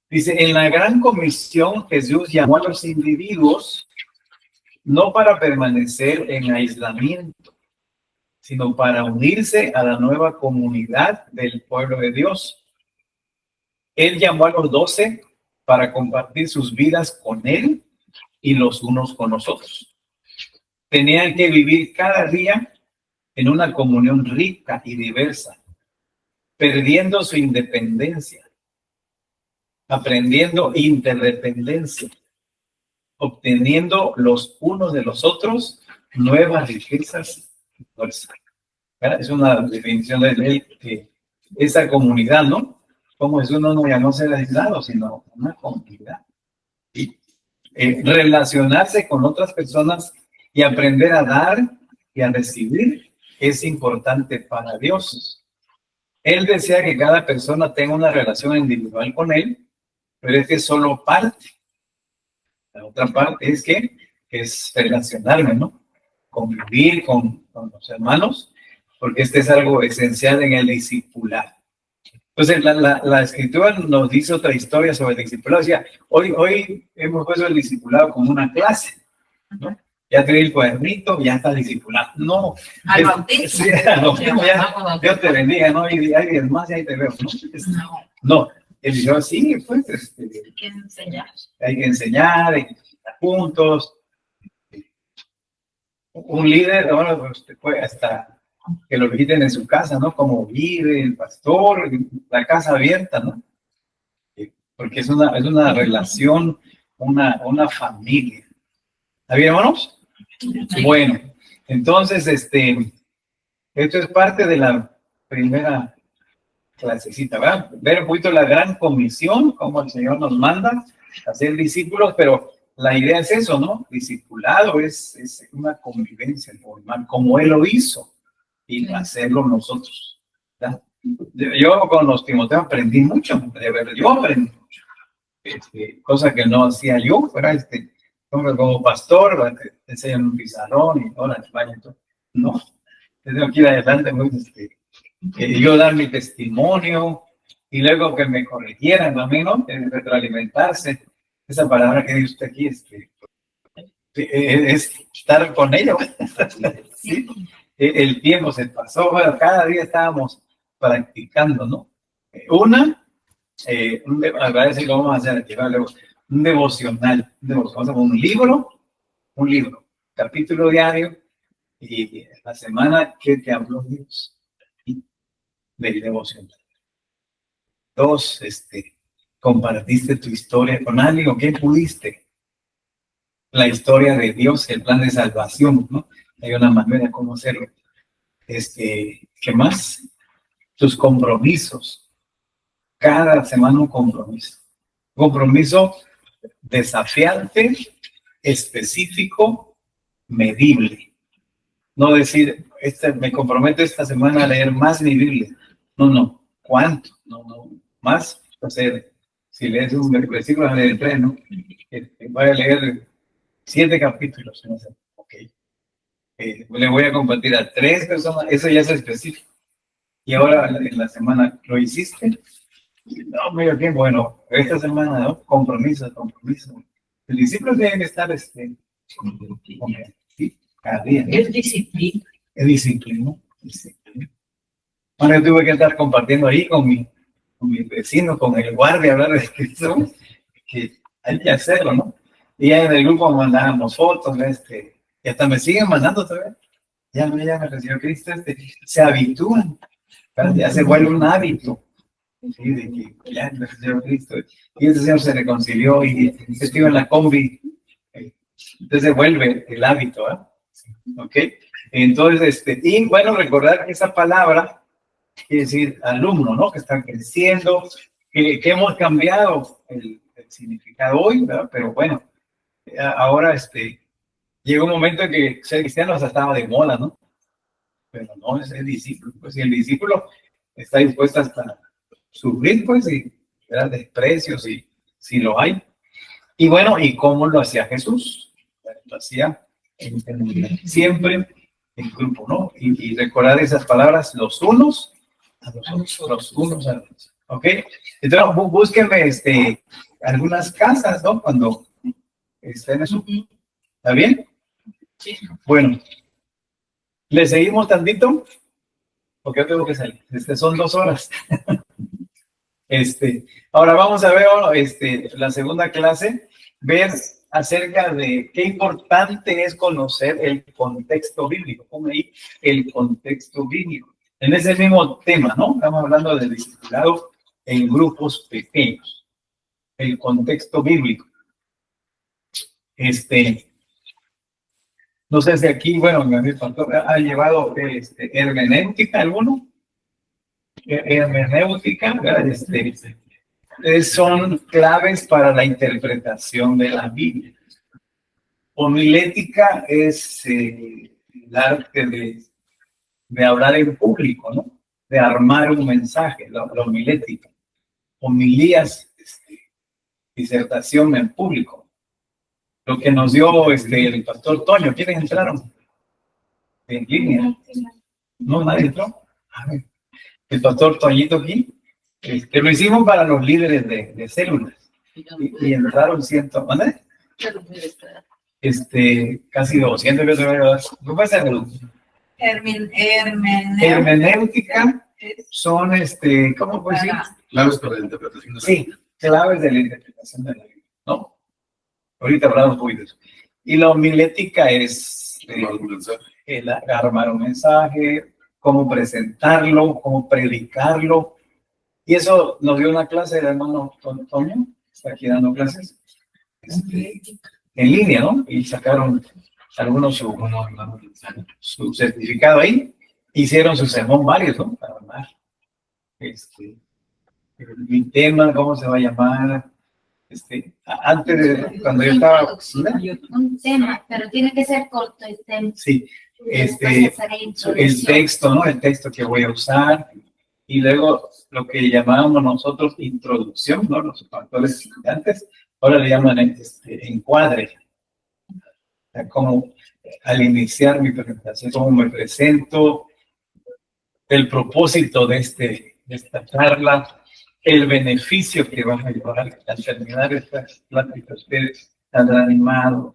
en la gran comisión Jesús llamó a los individuos no para permanecer en aislamiento, sino para unirse a la nueva comunidad del pueblo de Dios. Él llamó a los 12 para compartir sus vidas con él y los unos con nosotros. Tenían que vivir cada día en una comunión rica y diversa, perdiendo su independencia, aprendiendo interdependencia, obteniendo los unos de los otros nuevas riquezas y fuerza. ¿Verdad? Es una definición de él, que esa comunidad, ¿no? Como es uno no ya no ser aislado, sino una comunidad. ¿Sí? Relacionarse con otras personas y aprender a dar y a recibir es importante para Dios. Él desea que cada persona tenga una relación individual con él, pero es que es solo parte. La otra parte es que es relacionarme, ¿no? Convivir con los hermanos, porque este es algo esencial en el discipulado. Entonces, la escritura nos dice otra historia sobre el discipulado. O sea, hoy hemos puesto el discipulado como una clase, ¿no? Ya te di el cuadernito, ya está discipulado. No. Al bautismo. Sí, al bautismo ya, Dios te bendiga, ¿no? Y hay más, y ahí te veo, ¿no? No, él dijo, sí, pues, Hay que enseñar. hay que enseñar, hay que estar juntos. Un líder, ahora usted puede hasta que lo visiten en su casa, ¿no? Como vive el pastor, la casa abierta, ¿no? Porque es una relación, una familia. ¿Está bien, hermanos? Bueno, entonces, esto es parte de la primera clasecita, ¿verdad? Ver un poquito la gran comisión, como el Señor nos manda a ser discípulos, pero la idea es eso, ¿no? Discipulado es una convivencia normal, como Él lo hizo, y hacerlo nosotros, ¿verdad? Yo con los Timoteos aprendí mucho, de verdad, yo aprendí mucho, cosa que no hacía yo, ¿verdad? Como pastor, te enseñan un pizarrón y ahora el baño y todo. No, tengo que ir adelante, pues, yo dar mi testimonio y luego que me corrigieran también, ¿no? Retroalimentarse. Esa palabra que dice usted aquí, es estar con ella. ¿Sí? El tiempo se pasó, bueno, cada día estábamos practicando, ¿no? Agradece que lo vamos a hacer aquí, ¿vale? Un devocional, vamos a poner un libro, capítulo diario, y la semana que te habló Dios, del devocional. Dos, compartiste tu historia con alguien, o qué pudiste, la historia de Dios, el plan de salvación, ¿no? Hay una manera de cómo hacerlo. ¿Qué más? Tus compromisos. Cada semana un compromiso. Compromiso desafiante, específico, medible. No decir, me comprometo esta semana a leer más mi Biblia. No. ¿Cuánto? No. Más. Hacer, si lees un versículo, vas a leer 3, ¿no? Voy a leer 7 capítulos. No sé. Ok. Le voy a compartir a 3 personas. Eso ya es específico. Y ahora en la semana, ¿lo hiciste? No, medio tiempo. Bueno, esta semana, ¿no? Compromiso. El discípulo debe estar, ¿sí? Cada día, ¿no? Es disciplina. Es disciplina. Bueno, yo tuve que estar compartiendo ahí con mi vecino, con el guardia, hablar de Cristo, que hay que hacerlo, ¿no? Y ya en el grupo mandábamos fotos, y hasta me siguen mandando todavía. Ya me recibió Cristo, se habitúan, ¿verdad? Ya se vuelve un hábito. Sí, de que ya recibió Cristo. Y este señor se reconcilió y estuvo en la combi. Entonces se vuelve el hábito, ¿eh? ¿Ok? Entonces, y bueno, recordar que esa palabra quiere decir alumno, ¿no? Que están creciendo, que hemos cambiado el significado hoy, ¿verdad? Pero bueno, ahora llegó un momento en que ser cristiano hasta estaba de moda, ¿no? Pero no es el discípulo. Pues si el discípulo está dispuesto hasta sufrir, pues, y ¿verdad? Desprecios, y si lo hay. Y bueno, ¿y cómo lo hacía Jesús? Lo hacía siempre en grupo, ¿no? Y recordar esas palabras, los unos a los otros, los unos a los otros. ¿Ok? Entonces, búsquenme algunas casas, ¿no? Cuando estén eso. ¿Está bien? Sí. Bueno, ¿le seguimos tantito? Porque yo tengo que salir. Son 2 horas. Ahora vamos a ver la segunda clase, ver acerca de qué importante es conocer el contexto bíblico. Ponme ahí el contexto bíblico. En ese mismo tema, ¿no? Estamos hablando del discipulado en grupos pequeños. El contexto bíblico. No sé si aquí, bueno, mi pastor ha llevado hermenéutica alguno. Hermenéutica, ¿verdad? Son claves para la interpretación de la Biblia. Homilética es el arte de hablar en público, ¿no? De armar un mensaje, la homilética. Homilías, disertación en público. Lo que nos dio el pastor Toño. ¿Quiénes entraron? En línea. ¿No? ¿Nadie entró? A ver. El pastor Toñito aquí. Lo hicimos para los líderes de células. Y entraron 100, ¿vale? Casi 200 que te voy a dar. ¿Cómo puede ser? Hermenéutica son, ¿cómo puede decir? Claves para la interpretación de la Sí, claves de la interpretación de la Biblia, ¿no? Ahorita hablamos un poquito de eso. Y la homilética es armar un mensaje, cómo presentarlo, cómo predicarlo. Y eso nos dio una clase el hermano Toño, está aquí dando clases, en línea, ¿no? Y sacaron algunos su certificado ahí, hicieron su sermón varios, ¿no? Para armar. Mi tema, ¿cómo se va a llamar? Antes de, cuando yo estaba... Un tema, pero tiene que ser corto el tema. Sí, el texto, ¿no? El texto que voy a usar. Y luego lo que llamábamos nosotros introducción, ¿no? Los factores estudiantes, ahora le llaman encuadre. O sea, como al iniciar mi presentación, cómo me presento, el propósito de esta charla, el beneficio que van a llevar al terminar estas pláticas. Ustedes están animados,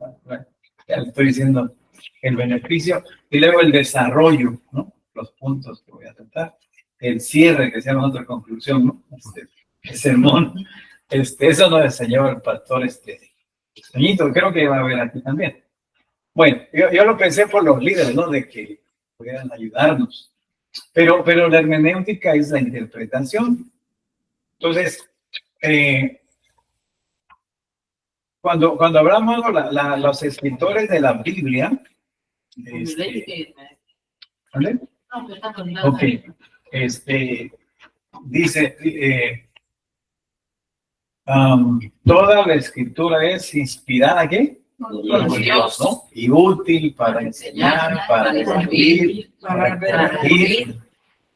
ya les estoy diciendo el beneficio, y luego el desarrollo, ¿no? Los puntos que voy a tratar, el cierre, que sea otra conclusión, ¿no? El sermón, eso nos enseñó el pastor Toñito, creo que va a haber aquí también. Bueno, yo lo pensé por los líderes, ¿no? De que pudieran ayudarnos, pero la hermenéutica es la interpretación. Entonces, cuando hablamos de los escritores de la Biblia, ¿vale? Ok, dice, toda la escritura es inspirada, ¿qué? Por Dios, ¿no? Y útil para enseñar, para describir, para corregir,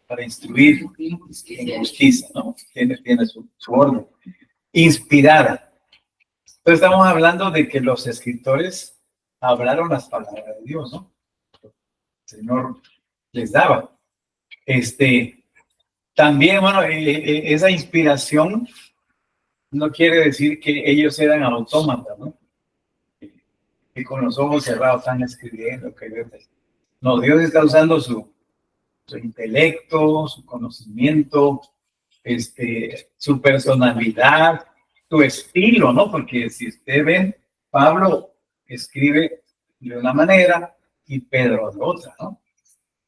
para instruir en justicia, ¿no? Tiene su orden. Inspirada. Entonces estamos hablando de que los escritores hablaron las palabras de Dios, ¿no? El Señor les daba. También, bueno, esa inspiración no quiere decir que ellos eran autómatas, ¿no? Que con los ojos cerrados están escribiendo. No, Dios está usando su intelecto, su conocimiento, su personalidad, su estilo, ¿no? Porque si usted ven, Pablo escribe de una manera y Pedro de otra, ¿no?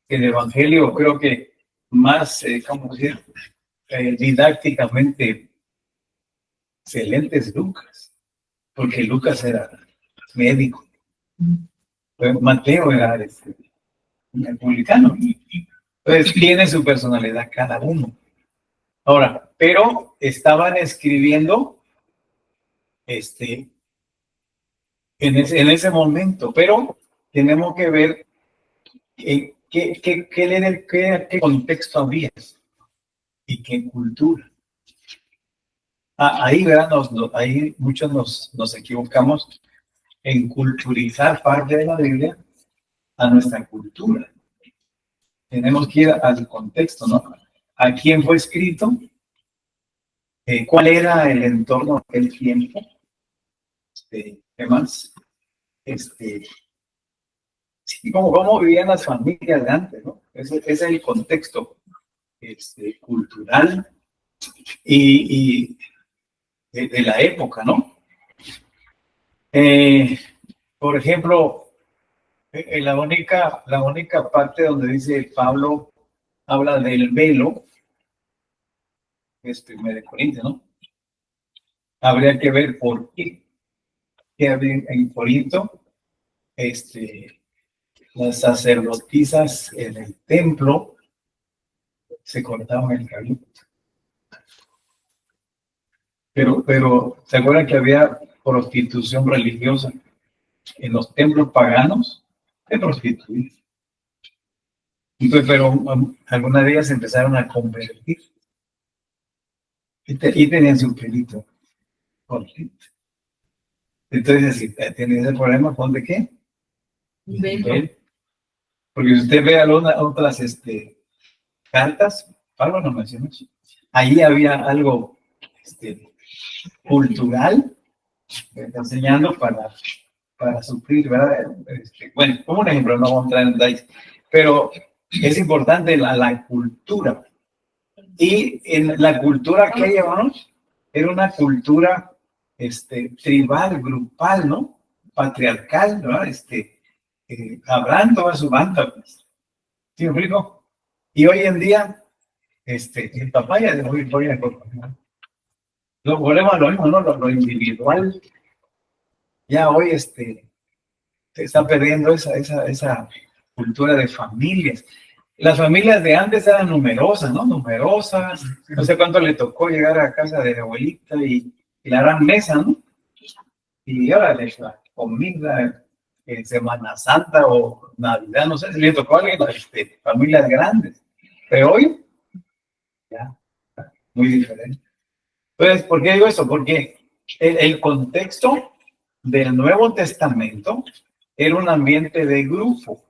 El evangelio creo que más, ¿cómo decir? Didácticamente excelente es Lucas, porque Lucas era médico, Mateo era republicano, entonces tiene su personalidad cada uno. Ahora, pero estaban escribiendo en ese momento, pero tenemos que ver qué contexto había y qué cultura. Ahí, ¿verdad? Ahí muchos nos equivocamos en culturizar parte de la Biblia a nuestra cultura. Tenemos que ir al contexto, ¿no? ¿A quién fue escrito? ¿Cuál era el entorno de aquel tiempo? ¿Qué más? Sí, cómo vivían las familias de antes, ¿no? Ese es el contexto cultural y de la época, ¿no? Por ejemplo, la única parte donde dice Pablo habla del velo, que es 1 Corintios, ¿no? Habría que ver por qué que había en Corinto, las sacerdotisas en el templo se cortaban el cabello. Pero, ¿se acuerdan que había prostitución religiosa en los templos paganos? Se prostituían. Entonces, pero algunas de ellas empezaron a convertir y tenían su pelito cortito. Entonces, si tienen ese problema, ¿con de qué? ¿Ven? Porque si usted ve otras cartas, Pablo nos mencionó eso. Ahí había algo cultural enseñando para suplir, ¿verdad? Bueno, como un ejemplo, no vamos a entrar en detalles, pero es importante la cultura. Y en la cultura que llevamos, era una cultura tribal, grupal, ¿no? Patriarcal, ¿no? Abraham toda su banda, pues. ¿Sí me explico? Y hoy en día, el papá ya de hoy lo volvemos a lo mismo, ¿no? Lo individual. Ya hoy se está perdiendo esa cultura de familias. Las familias de antes eran numerosas, ¿no? Numerosas. No sé cuánto le tocó llegar a casa de la abuelita y la gran mesa, ¿no? Y ahora la comida, Semana Santa o Navidad, no sé si le tocó a alguien, familias grandes. Pero hoy, ya, muy diferente. Entonces, ¿por qué digo eso? Porque el contexto del Nuevo Testamento era un ambiente de grupo,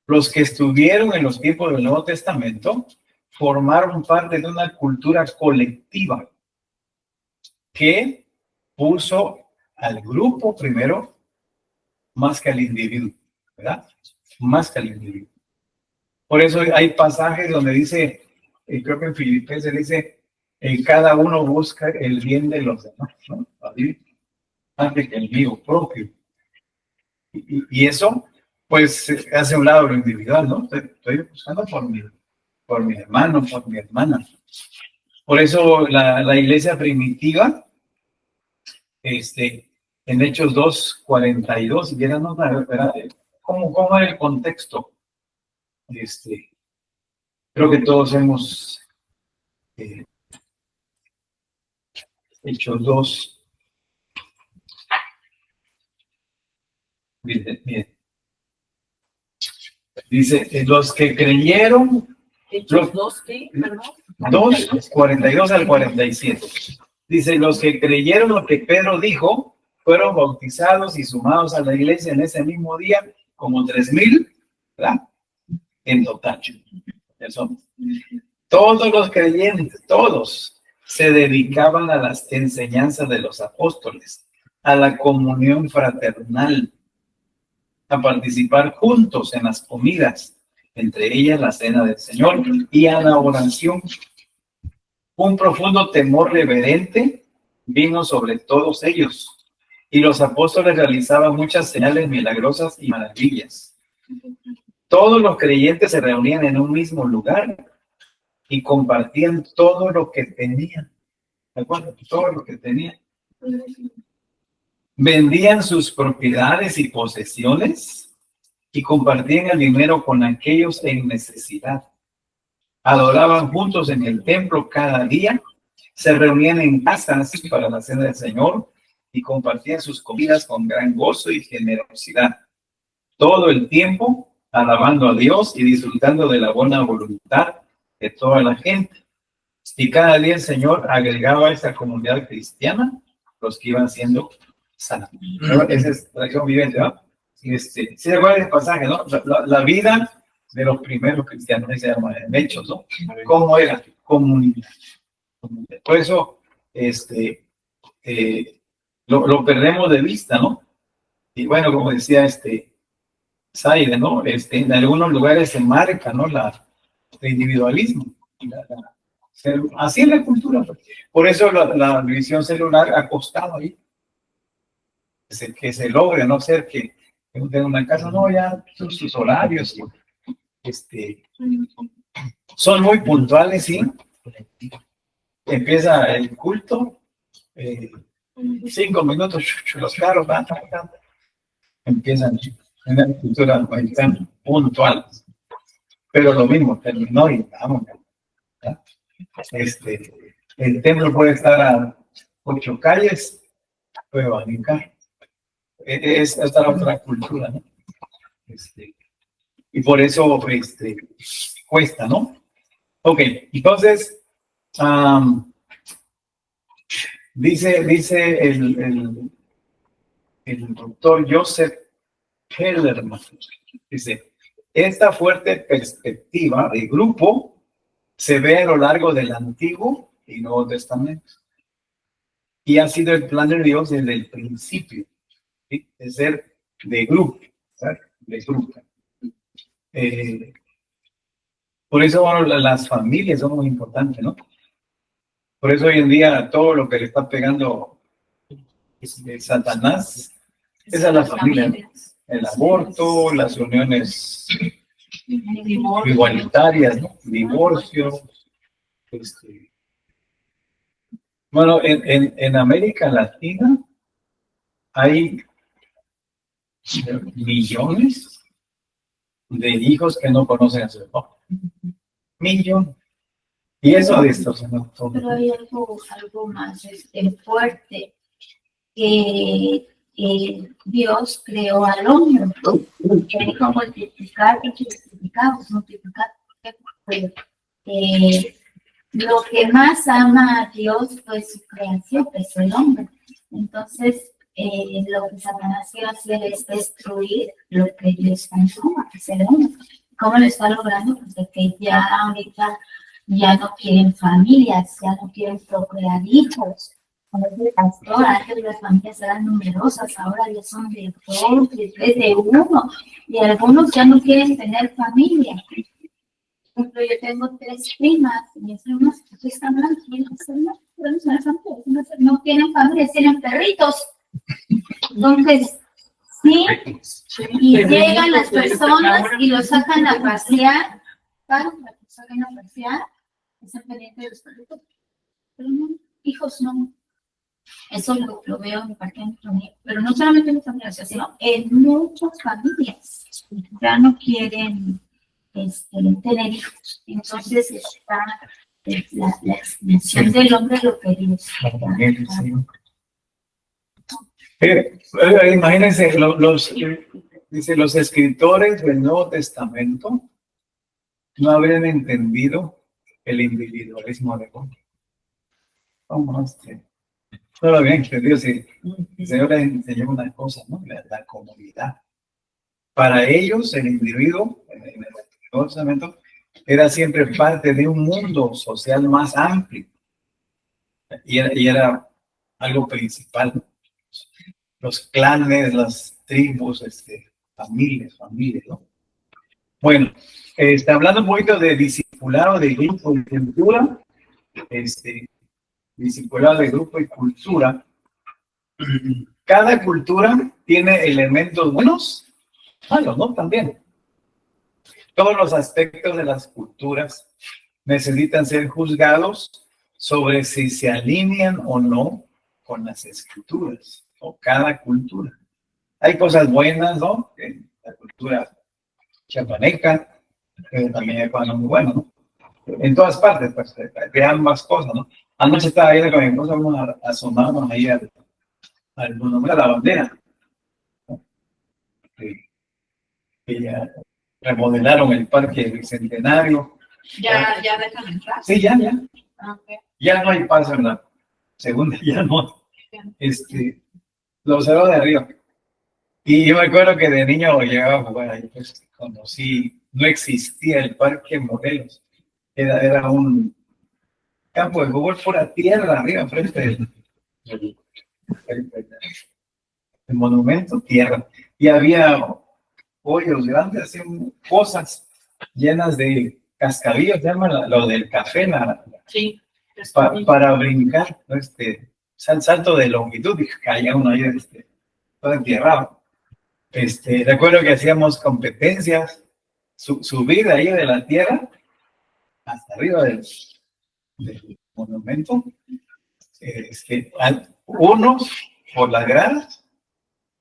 Los que estuvieron en los tiempos del Nuevo Testamento formaron parte de una cultura colectiva que puso al grupo primero más que al individuo, ¿verdad? Más que al individuo. Por eso hay pasajes donde dice, creo que en Filipenses dice, cada uno busca el bien de los demás, ¿no? Antes que el mío propio. Y eso, pues, hace un lado lo individual, ¿no? Estoy buscando por mi hermano, por mi hermana. Por eso la iglesia primitiva, en Hechos 2:42, si quieran notar, ¿cómo era el contexto? Creo que todos hemos Hechos 2. Bien. Dice, los que creyeron. Hechos 2, ¿qué? Perdón. 2:42 al 47. Dice, los que creyeron lo que Pedro dijo, fueron bautizados y sumados a la iglesia en ese mismo día, como 3,000, ¿verdad? En total. Eso. Todos los creyentes, todos, se dedicaban a las enseñanzas de los apóstoles, a la comunión fraternal, a participar juntos en las comidas, entre ellas la cena del Señor, y a la oración. Un profundo temor reverente vino sobre todos ellos, y los apóstoles realizaban muchas señales milagrosas y maravillas. Todos los creyentes se reunían en un mismo lugar y compartían todo lo que tenían. ¿De acuerdo? Todo lo que tenían. Vendían sus propiedades y posesiones y compartían el dinero con aquellos en necesidad. Adoraban juntos en el templo cada día, se reunían en casas para la cena del Señor y compartían sus comidas con gran gozo y generosidad. Todo el tiempo alabando a Dios y disfrutando de la buena voluntad de toda la gente. Y cada día el Señor agregaba a esta comunidad cristiana los que iban siendo sanos. Esa es la tradición viviente, ¿no? ¿Sí se acuerdan del pasaje, no? La vida de los primeros cristianos, se llama en Hechos, ¿no? ¿Cómo era? Comunidad. Por eso, lo perdemos de vista, ¿no? Y bueno, como decía Saide, ¿no? En algunos lugares se marca, ¿no? El individualismo. Así es la cultura. Por eso la división celular ha costado ahí. Que se logre, no ser que tenga una casa, no, ya sus horarios son muy puntuales, ¿sí? Empieza el culto, 5 minutos, los carros van, empiezan en la cultura mexicana puntual. Pero lo mismo, terminó y vamos. ¿Ya? El templo puede estar a 8 calles, puede brincar. Es esta otra cultura, ¿no? Y por eso cuesta, ¿no? Ok, entonces, dice el doctor Joseph Kellerman, dice, esta fuerte perspectiva de grupo se ve a lo largo del Antiguo y Nuevo Testamento. Y ha sido el plan de Dios desde el principio, ¿sí? De ser de grupo, ¿sabes? De grupo. Por eso, bueno, las familias son muy importantes, ¿no? Por eso hoy en día todo lo que le está pegando Satanás es a la familia, ¿no? El aborto, las uniones igualitarias, ¿no? Divorcio. Bueno, en América Latina hay millones de hijos que no conocen a su papá. Millones. Y eso distorsiona todo. Pero hay algo más fuerte, que Dios creó al hombre, que dijo multiplicar y multiplicar. Lo que más ama a Dios fue su creación, que es el hombre. Entonces, lo que Satanás quiere hacer es destruir lo que Dios consuma, que es el hombre. ¿Cómo lo está logrando? Pues de que ya ahorita ya no quieren familias, ya no quieren procrear hijos. Como dice el pastor, antes las familias eran numerosas, ahora ya son de 2, de 3, de 1, y algunos ya no quieren tener familia. Por ejemplo, yo tengo 3 primas, y mis primas están hablando, no tienen familia, tienen perritos. Entonces, sí, y llegan las personas y los sacan a pasear, claro, para que salgan a pasear, están pendientes de los perritos, pero no, hijos no. Eso lo veo en mi parte de mi familia, pero no solamente en mi familia, sino en muchas familias ya no quieren tener hijos. Entonces está la extensión del hombre lo que Dios. Imagínense, dice, los escritores del Nuevo Testamento no habrían entendido el individualismo de Dios. ¿Cómo no lo habían entendido? Si el Señor les enseñó una cosa, ¿no? La comunidad. Para ellos, el individuo en el Nuevo Testamento era siempre parte de un mundo social más amplio. Y era algo principal. Los clanes, las tribus, familias, ¿no? Bueno, hablando un poquito de discipulado de grupo y cultura, discipulado de grupo y cultura, cada cultura tiene elementos buenos, malos, ¿no? También. Todos los aspectos de las culturas necesitan ser juzgados sobre si se alinean o no con las escrituras. O cada cultura. Hay cosas buenas, ¿no? En la cultura chiapaneca, también hay cosas muy buenas, ¿no? En todas partes, pues, de ambas cosas, ¿no? Anoche estaba ahí con mi esposa, vamos a asomarnos ahí al monumento a la bandera, ¿no? Que ya remodelaron el Parque Bicentenario. ¿Ya dejan entrar? Sí, ya. Okay. Ya no hay paso en la segunda, ya no. Lo observo de arriba. Y yo me acuerdo que de niño llegaba a jugar ahí, pues conocí, no existía el Parque Morelos. Era un campo de fútbol pura tierra arriba, enfrente del monumento, tierra. Y había hoyos grandes, así, pozas llenas de cascabellos, se llama lo del café, sí, para brincar, ¿no? Salto de longitud, y caía uno ahí, todo entierrado. Recuerdo que hacíamos competencias, subir ahí de la tierra hasta arriba del monumento. Unos por las gradas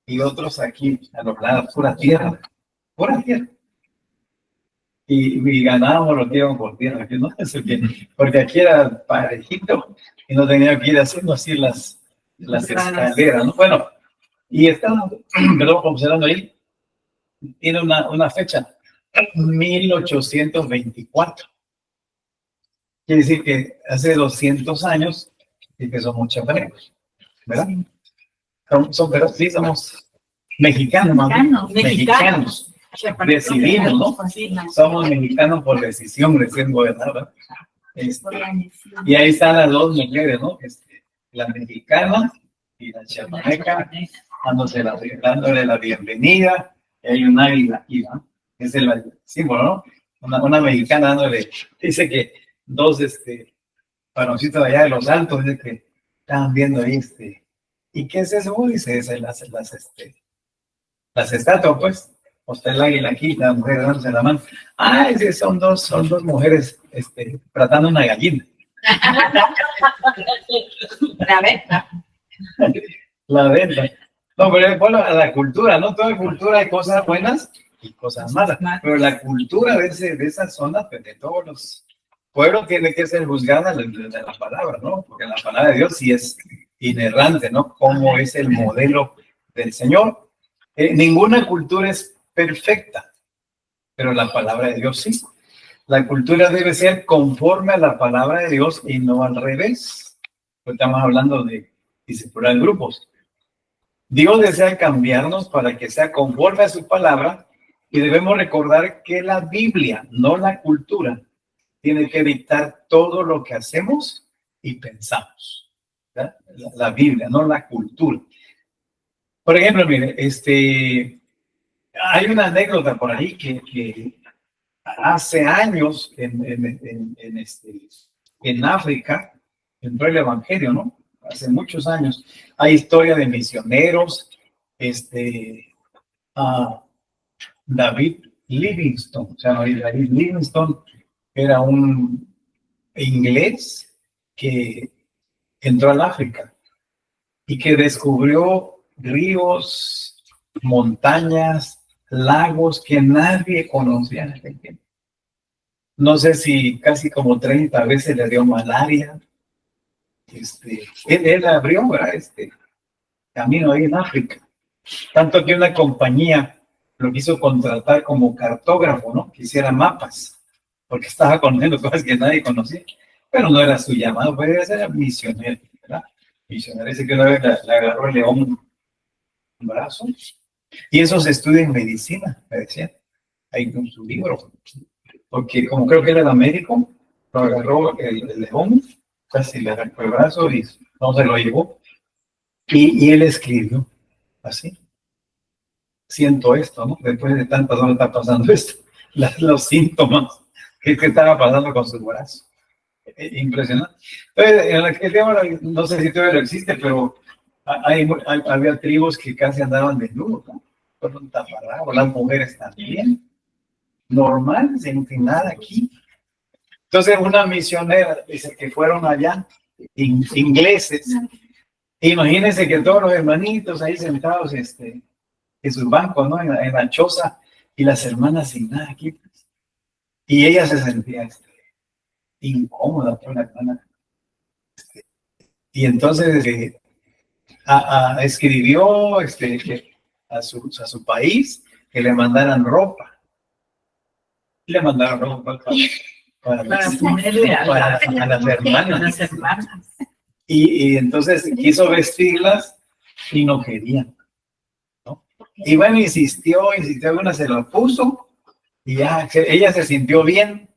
y otros aquí a los lados, pura tierra. Y ganábamos los que íbamos por tierra, que no sé qué, porque aquí era parejito y no tenía que ir haciendo así las escaleras, ¿no? Bueno, y estamos, perdón, observando ahí, tiene una fecha, 1824. Quiere decir que hace 200 años y que son muchos años, ¿verdad? Pero sí somos mexicanos, mexicanos. Decidimos, ¿no? Somos mexicanos por decisión, recién gobernados. Y ahí están las dos mujeres, ¿no? La mexicana y la chiapaneca, dándole la bienvenida. Y hay un águila aquí, ¿no? Es el símbolo, ¿no? Una mexicana dándole, dice que dos varoncitos de allá de los Altos, dice que estaban viendo ahí, ¿y qué es eso? Dice, las estatuas, pues. O está el águila aquí, la mujer dándose la mano. Ah, son dos mujeres tratando una gallina. La venta. La venta. No, pero bueno, a la cultura, ¿no? Toda cultura hay cosas buenas y cosas malas. Pero la cultura de esa zona, pues, de todos los pueblos, tiene que ser juzgada de la palabra, ¿no? Porque la palabra de Dios sí es inerrante, ¿no? Cómo es el modelo del Señor. Ninguna cultura es perfecta, pero la palabra de Dios sí. La cultura debe ser conforme a la palabra de Dios y no al revés. Pues estamos hablando de discipular grupos. Dios desea cambiarnos para que sea conforme a su palabra y debemos recordar que la Biblia, no la cultura, tiene que dictar todo lo que hacemos y pensamos. ¿Verdad? La Biblia, no la cultura. Por ejemplo, mire, hay una anécdota por ahí que hace años en África entró el Evangelio, ¿no? Hace muchos años. Hay historia de misioneros, David Livingstone, o sea, David Livingstone era un inglés que entró al África y que descubrió ríos, montañas, lagos que nadie conocía en aquel tiempo. No sé si casi como 30 veces le dio malaria. Él abrió, ¿verdad? Camino ahí en África. Tanto que una compañía lo quiso contratar como cartógrafo, ¿no? Que hiciera mapas, porque estaba conociendo cosas que nadie conocía. Pero no era su llamado, pues era misionero, ¿verdad? Misionero, ese que una vez le agarró el león un brazo. Y eso se estudia en medicina, me decían, ahí con su libro. Porque como creo que él era médico, lo agarró el león, casi le arrancó el brazo y no se lo llevó. Y él escribió así. Siento esto, ¿no? Después de tantas horas está pasando esto. Los síntomas que estaba pasando con su brazo. Impresionante. Entonces, en aquel tiempo, no sé si todavía existe, pero había tribus que casi andaban desnudos, ¿no? Fueron taparrabos, las mujeres también. Normal, sin nada aquí. Entonces, una misionera dice que fueron allá, ingleses. Imagínense que todos los hermanitos ahí sentados en sus bancos, ¿no? En la choza, y las hermanas sin nada aquí. Pues. Y ella se sentía incómoda por la hermana. Y entonces escribió a su país que le mandaran ropa. Le mandaron ropa para ponerle a las hermanas. Y entonces quiso vestirlas y no querían, ¿no? Y bueno, insistió, una se lo puso y ya ella se sintió bien,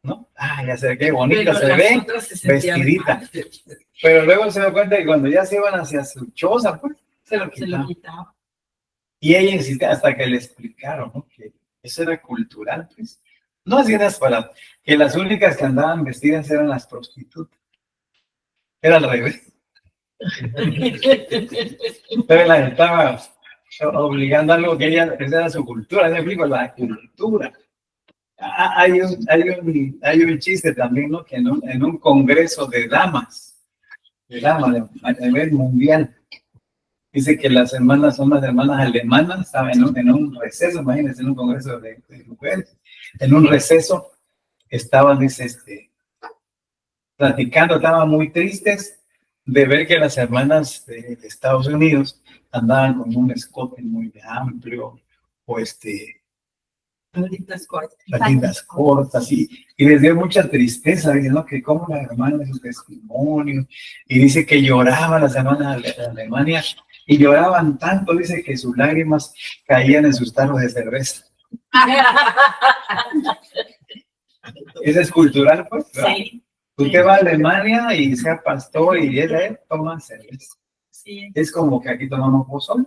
¿no? Ya sé qué bonita se ve, vestidita. Pero luego se dio cuenta que cuando ya se iban hacia su choza, pues se lo quitaba. Y ella insistía hasta que le explicaron, ¿no? Que eso era cultural, pues. No hacían las palabras, que las únicas que andaban vestidas eran las prostitutas. Era al revés. Entonces la estaba obligando a algo que esa era su cultura. Yo explico la cultura. Hay un chiste también, ¿no? Que en un congreso de damas a nivel mundial. Dice que las hermanas son las hermanas alemanas, estaban en un receso, imagínense, en un congreso de mujeres, en un receso, estaban, dice, platicando, estaban muy tristes de ver que las hermanas de Estados Unidos andaban con un escote muy amplio, o falditas cortas, y les dio mucha tristeza, diciendo que como las hermanas, su testimonio, y dice que lloraban las hermanas de Alemania, y lloraban tanto, dice que sus lágrimas caían en sus tarros de cerveza. Eso es cultural, pues. Sí. Usted va a Alemania y sea pastor y él toma cerveza. Sí. Es como que aquí tomamos pozol,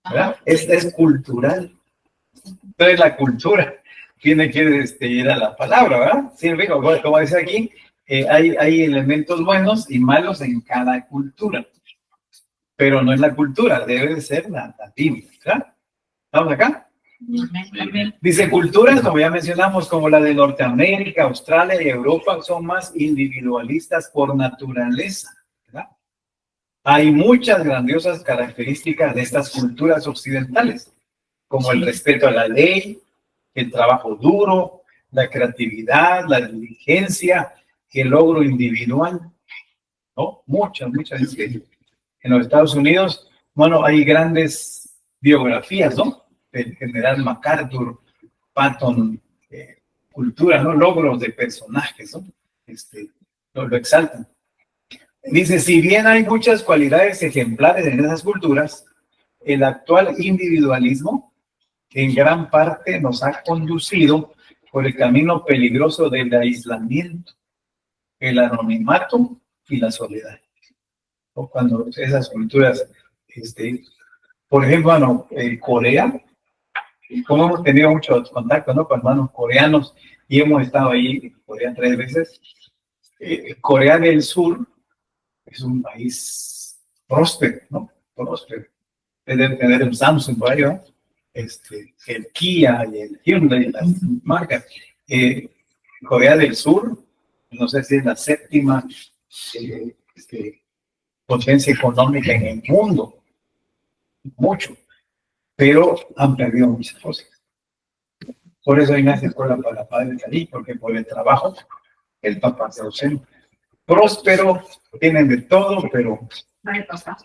¿verdad? Es cultural. Entonces la cultura tiene que ir a la palabra, ¿verdad? Sí, como dice aquí, hay elementos buenos y malos en cada cultura. Pero no es la cultura, debe de ser la Biblia, ¿verdad? ¿Estamos acá? Dice, culturas, como ya mencionamos, como la de Norteamérica, Australia y Europa, son más individualistas por naturaleza, ¿verdad? Hay muchas grandiosas características de estas culturas occidentales, como el respeto a la ley, el trabajo duro, la creatividad, la diligencia, el logro individual, ¿no? Muchas. En los Estados Unidos, bueno, hay grandes biografías, ¿no? El general MacArthur, Patton, cultura, ¿no? Logros de personajes, ¿no? Lo exaltan. Dice, si bien hay muchas cualidades ejemplares en esas culturas, el actual individualismo en gran parte nos ha conducido por el camino peligroso del aislamiento, el anonimato y la soledad. O cuando esas culturas, por ejemplo, Corea, como hemos tenido mucho contacto, ¿no? Con hermanos coreanos y hemos estado ahí en Corea 3 veces. Corea del Sur es un país próspero, ¿no? Próspero. Debe tener un Samsung por ahí, ¿no? El Kia y el Hyundai, las marcas. Corea del Sur, no sé si es la séptima potencia económica en el mundo, mucho, pero han perdido muchas cosas. Por eso hay una escuela para padres allí, porque por el trabajo el papá se ausenta. Próspero, tienen de todo, pero no hay papá.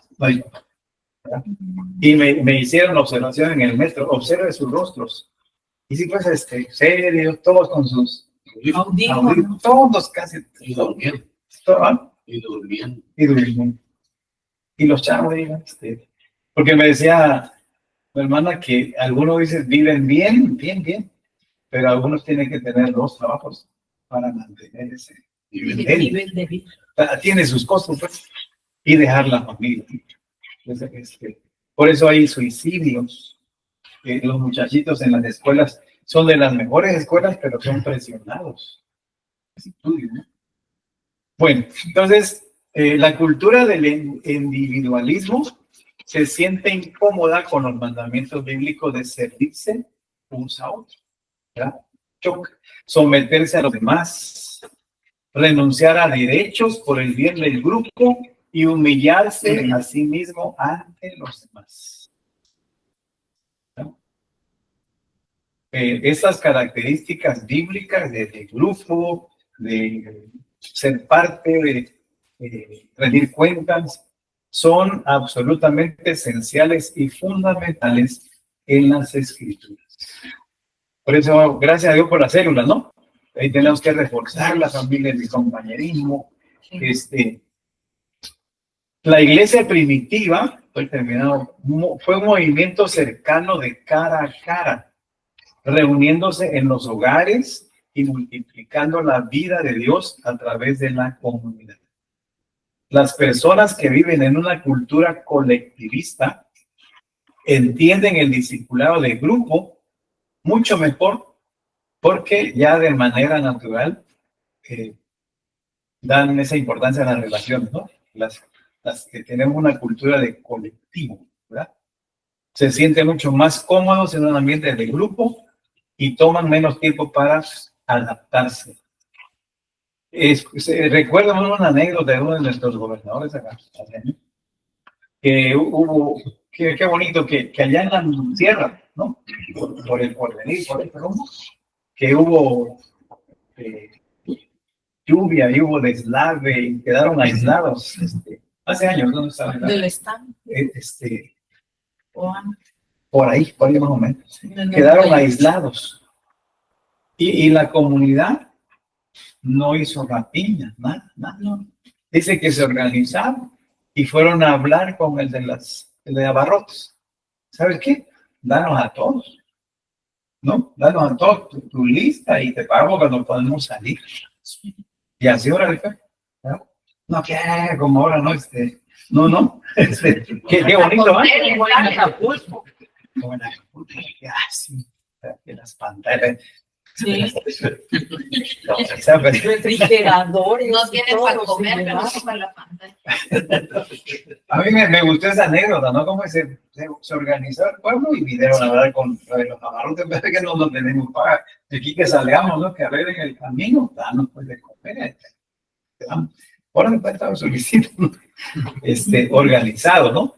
Y me hicieron la observación en el metro, observe sus rostros. Y si pues serios, todos con sus audífonos, todos casi. Y durmiendo. Y durmiendo. Y durmiendo. Y los chavos digan, porque me decía mi hermana que algunos dicen viven bien, pero algunos tienen que tener 2 trabajos para mantener ese nivel de vida. Tiene sus costos, pues, y dejar la familia. Entonces, por eso hay suicidios. Los muchachitos en las escuelas son de las mejores escuelas, pero son presionados. ¿No? Bueno, entonces, la cultura del individualismo se siente incómoda con los mandamientos bíblicos de servirse unos a otros, ¿verdad? Someterse a los demás, renunciar a derechos por el bien del grupo y humillarse a sí mismo ante los demás. ¿No? Estas características bíblicas de grupo, de ser parte, de rendir cuentas, son absolutamente esenciales y fundamentales en las Escrituras. Por eso, gracias a Dios por las células, ¿no? Ahí tenemos que reforzar la familia, el compañerismo. La iglesia primitiva, estoy terminando, fue un movimiento cercano de cara a cara, reuniéndose en los hogares y multiplicando la vida de Dios a través de la comunidad. Las personas que viven en una cultura colectivista entienden el discipulado de grupo mucho mejor porque ya de manera natural dan esa importancia a las relaciones, ¿no? Las que tenemos una cultura de colectivo, ¿verdad? Se sienten mucho más cómodos en un ambiente de grupo y toman menos tiempo para adaptarse. Recuerdo una anécdota de uno de nuestros gobernadores acá, que hubo, qué bonito, que allá en la sierra, ¿no? Por el porvenir, por el rumbo, que hubo lluvia y hubo deslave y quedaron aislados. Hace años, ¿dónde estaba? Del estado. Por ahí más o menos. Quedaron aislados. Y la comunidad no hizo rapiña, nada. Dice que se organizaron y fueron a hablar con el de abarrotes. ¿Sabes qué? Danos a todos, ¿no? Danos a todos tu lista y te pagamos cuando podemos salir. Y así ahora, ¿no? No, que como ahora no, no. Qué bonito, ¿eh? Como en Acapulco, sí, que las pantallas. Sí. Refrigeradores. No tienen para comer, pero sí para la pantalla. A mí me gustó esa anécdota, ¿no? Cómo se organizó el pueblo y vinieron a hablar con los abarrotes, en vez de que no nos tenemos para aquí que salgamos, ¿no? Que arreglen el camino, danos pues de comer. Ahora me estaba solicitando organizado, ¿no?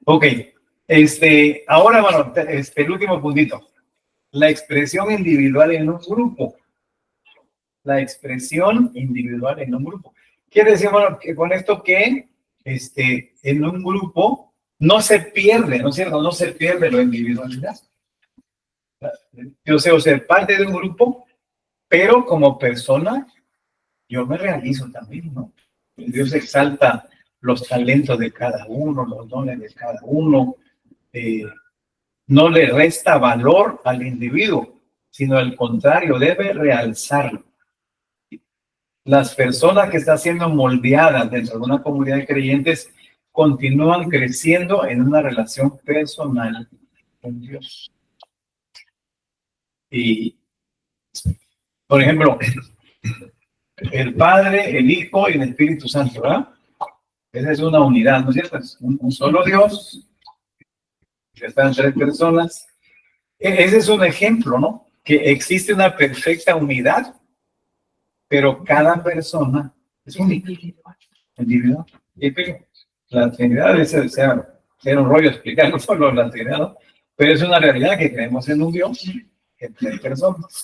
Ok. Ahora, bueno, el último puntito. La expresión individual en un grupo. La expresión individual en un grupo. Quiere decir, bueno, que con esto que en un grupo no se pierde, ¿no es cierto? No se pierde la individualidad. Yo sé ser parte de un grupo, pero como persona, yo me realizo también, ¿no? Dios exalta los talentos de cada uno, los dones de cada uno. No le resta valor al individuo, sino al contrario, debe realzarlo. Las personas que están siendo moldeadas dentro de una comunidad de creyentes continúan creciendo en una relación personal con Dios. Y, por ejemplo, el Padre, el Hijo y el Espíritu Santo, ¿verdad? Esa es una unidad, ¿no es cierto? Es un solo Dios. Están 3 personas. Ese es un ejemplo, ¿no? Que existe una perfecta unidad, pero cada persona es única. Individual. Y la Trinidad sea un rollo explicarlo solo la Trinidad, ¿no? Pero es una realidad que creemos en un Dios, en 3 personas,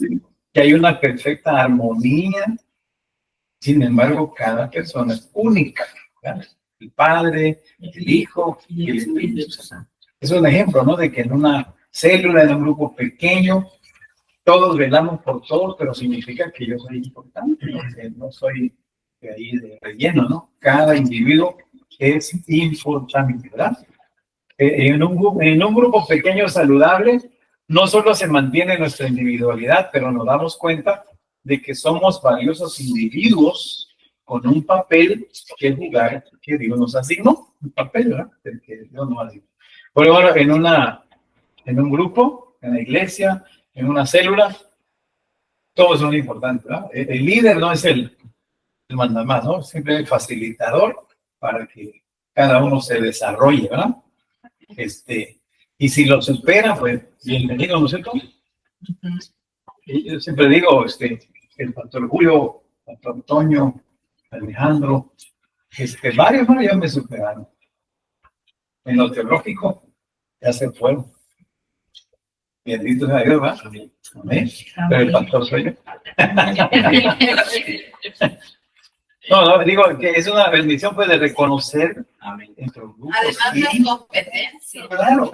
que hay una perfecta armonía. Sin embargo, cada persona es única, ¿verdad? El Padre, el Hijo y el Espíritu Santo. Es un ejemplo, ¿no? De que en una célula, en un grupo pequeño, todos velamos por todos, pero significa que yo soy importante, ¿no? Que no soy de ahí de relleno, ¿no? Cada individuo es importante, ¿verdad? En un grupo pequeño saludable, no solo se mantiene nuestra individualidad, pero nos damos cuenta de que somos valiosos individuos con un papel que jugar, que Dios nos asignó, un papel, ¿verdad? El que Dios nos asignó. Por ejemplo, en un grupo, en la iglesia, en una célula, todos son importantes, ¿verdad? El líder no es el mandamás, ¿no? Siempre el facilitador para que cada uno se desarrolle, ¿verdad? Y si lo supera, pues bienvenido, ¿no es cierto? Y yo siempre digo, el pastor Julio, el pastor Antonio, Alejandro, varios ya me superaron. En lo teológico, ya se fueron. Bendito sea Dios, ¿verdad? Amén. Pero el pastor soy yo. No, digo que es una bendición pues de reconocer entre los grupos. Además, las competencias. Claro.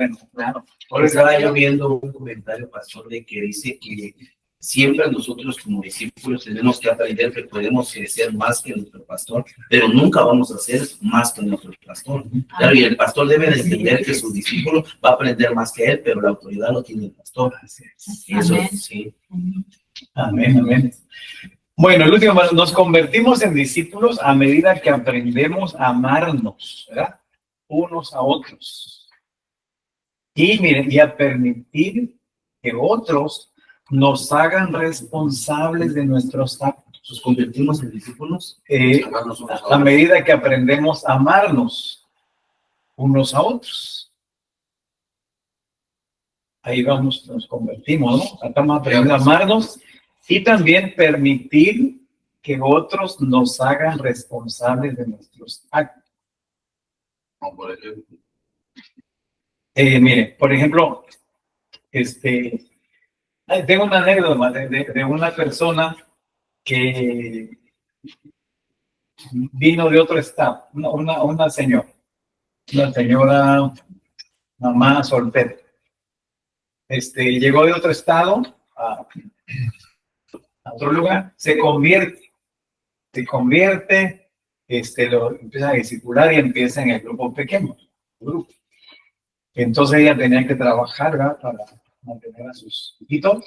Ahora estaba yo viendo un comentario, pastor, de que dice que siempre nosotros como discípulos tenemos que aprender que podemos crecer más que nuestro pastor, pero nunca vamos a ser más que nuestro pastor. Claro, y el pastor debe de entender que su discípulo va a aprender más que él, pero la autoridad lo tiene el pastor. Eso, sí. Amén. Bueno, el último, nos convertimos en discípulos a medida que aprendemos a amarnos, ¿verdad? Unos a otros. Y miren, y a permitir que otros nos hagan responsables de nuestros actos. Nos convertimos en discípulos a medida que aprendemos a amarnos unos a otros. Ahí vamos, nos convertimos, ¿no? Estamos aprendiendo a amarnos y también permitir que otros nos hagan responsables de nuestros actos. Como por ejemplo, Mire, por ejemplo, tengo una anécdota de una persona que vino de otro estado, una señora mamá soltera. Llegó de otro estado a otro lugar, se convierte, lo empieza a discipular y empieza en el grupo pequeño. Entonces ella tenía que trabajar, ¿verdad?, para mantener a sus hijitos.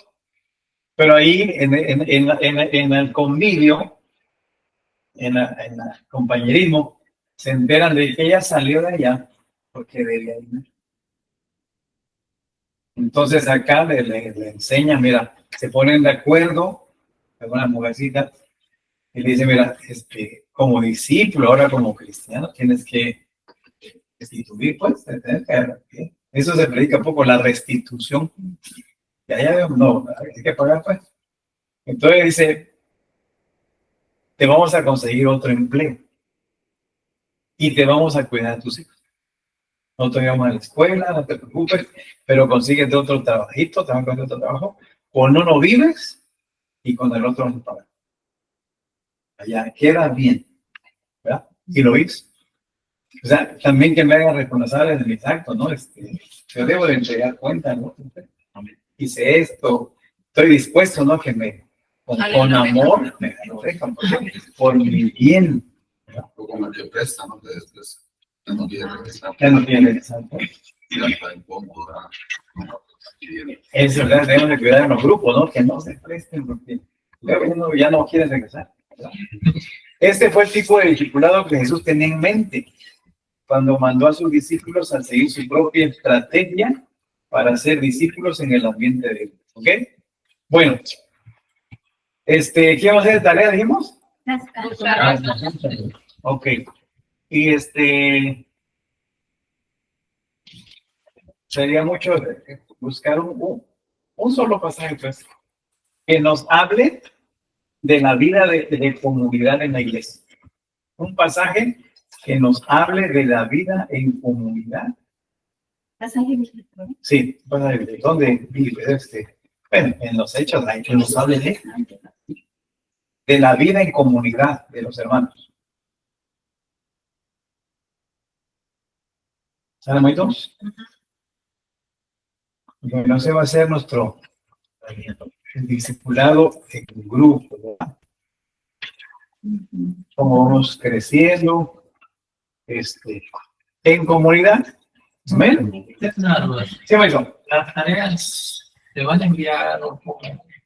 Pero ahí en el convivio, en el compañerismo, se enteran de que ella salió de allá porque debía dinero. Entonces acá le enseñan, mira, se ponen de acuerdo con una mujercita y le dice, mira, como discípulo, ahora como cristiano, tienes que restituir, pues, eso se predica un poco, la restitución. Ya, no, hay que pagar, pues. Entonces dice, te vamos a conseguir otro empleo y te vamos a cuidar a tus hijos. No te vamos a la escuela, no te preocupes, pero consíguete otro trabajito, te van a conseguir otro trabajo. Con uno vives y con el otro no pagas. Allá queda bien, ¿verdad? Y lo ves. O sea, también que me hagan responsable de mis actos, ¿no? Yo debo de entregar cuenta, ¿no? Hice esto, estoy dispuesto, ¿no? Que con amor me lo dejan, por mi bien. o como el que presta, ¿no? Que después ya no quiere regresar. Ya no tiene exacto. Y la está incómodo, ¿no? Es verdad, debemos de cuidar en los grupos, ¿no? Que no se presten porque luego ya no quieren regresar, ¿verdad? Este fue el tipo de discipulado que Jesús tenía en mente cuando mandó a sus discípulos a seguir su propia estrategia para ser discípulos en el ambiente de Dios. ¿Ok? Bueno, ¿qué vamos a hacer de tarea, dijimos? Ok. Y sería mucho buscar un solo pasaje, pues, que nos hable de la vida de comunidad en la iglesia. Un pasaje que nos hable de la vida en comunidad. Sí, pasaje, ¿dónde vive bueno, en los hechos, hay que nos hable de la vida en comunidad de los hermanos. ¿Sale, Moitos? Bueno, ese va a ser nuestro discipulado en grupo, ¿verdad? Como vamos creciendo, en comunidad. ¿Amén? Sí, Moito. Las tareas te van a enviar un poco.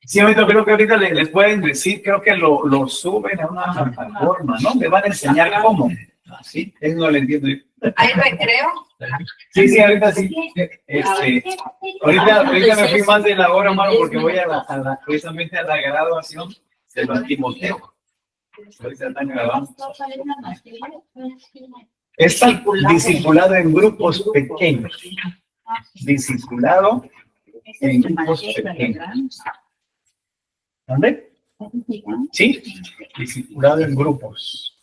Sí, Moito, creo que ahorita les pueden decir, creo que lo suben a una plataforma, ¿no? Le van a enseñar cómo. ¿Sí? Eso no lo entiendo yo. ¿Hay recreo? Sí, ahorita sí. Ahorita me fui más de la hora, mano, porque voy precisamente a la graduación de Timoteo. Ahorita están grabando. Es discipulado en grupos pequeños. Discipulado en grupos pequeños. ¿Dónde? Sí, discipulado en grupos.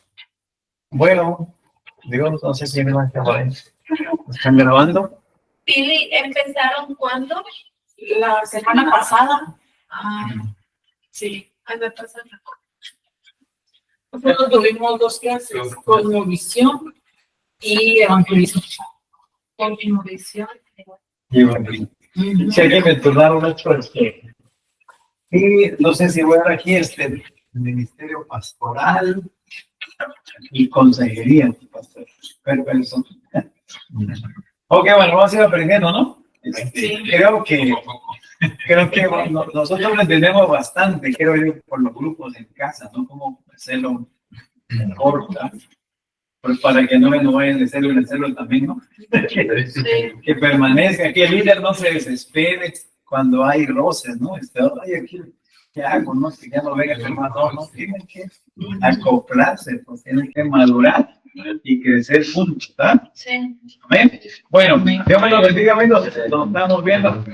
Bueno, digo, no sé si me van a estar. ¿Están grabando? Pili, ¿empezaron cuándo? La semana pasada. Sí, Año pasado. Nosotros tuvimos 2 clases, cosmovisión y evangelismo. cosmovisión. Si alguien me turnaron otro, y no sé si voy a dar aquí ministerio pastoral y consejería pastoral. ¿Cuáles son? Ok, bueno, vamos a ir aprendiendo, ¿no? Creo que bueno, nosotros lo entendemos bastante, creo yo, por los grupos en casa, ¿no? Cómo hacerlo mejor, ¿verdad? Pues para que no vayan de hacerlo y hacerlo también, ¿no? Que permanezca, que el líder no se desespere cuando hay roces, ¿no? Ay, aquí, ¿qué hago? No, que ya no venga el hermano, no, tienen que acoplarse, pues tienen que madurar y crecer juntos, ¿verdad? Sí. Amén. Bueno, Dios me lo bendiga, amigos. Nos estamos viendo.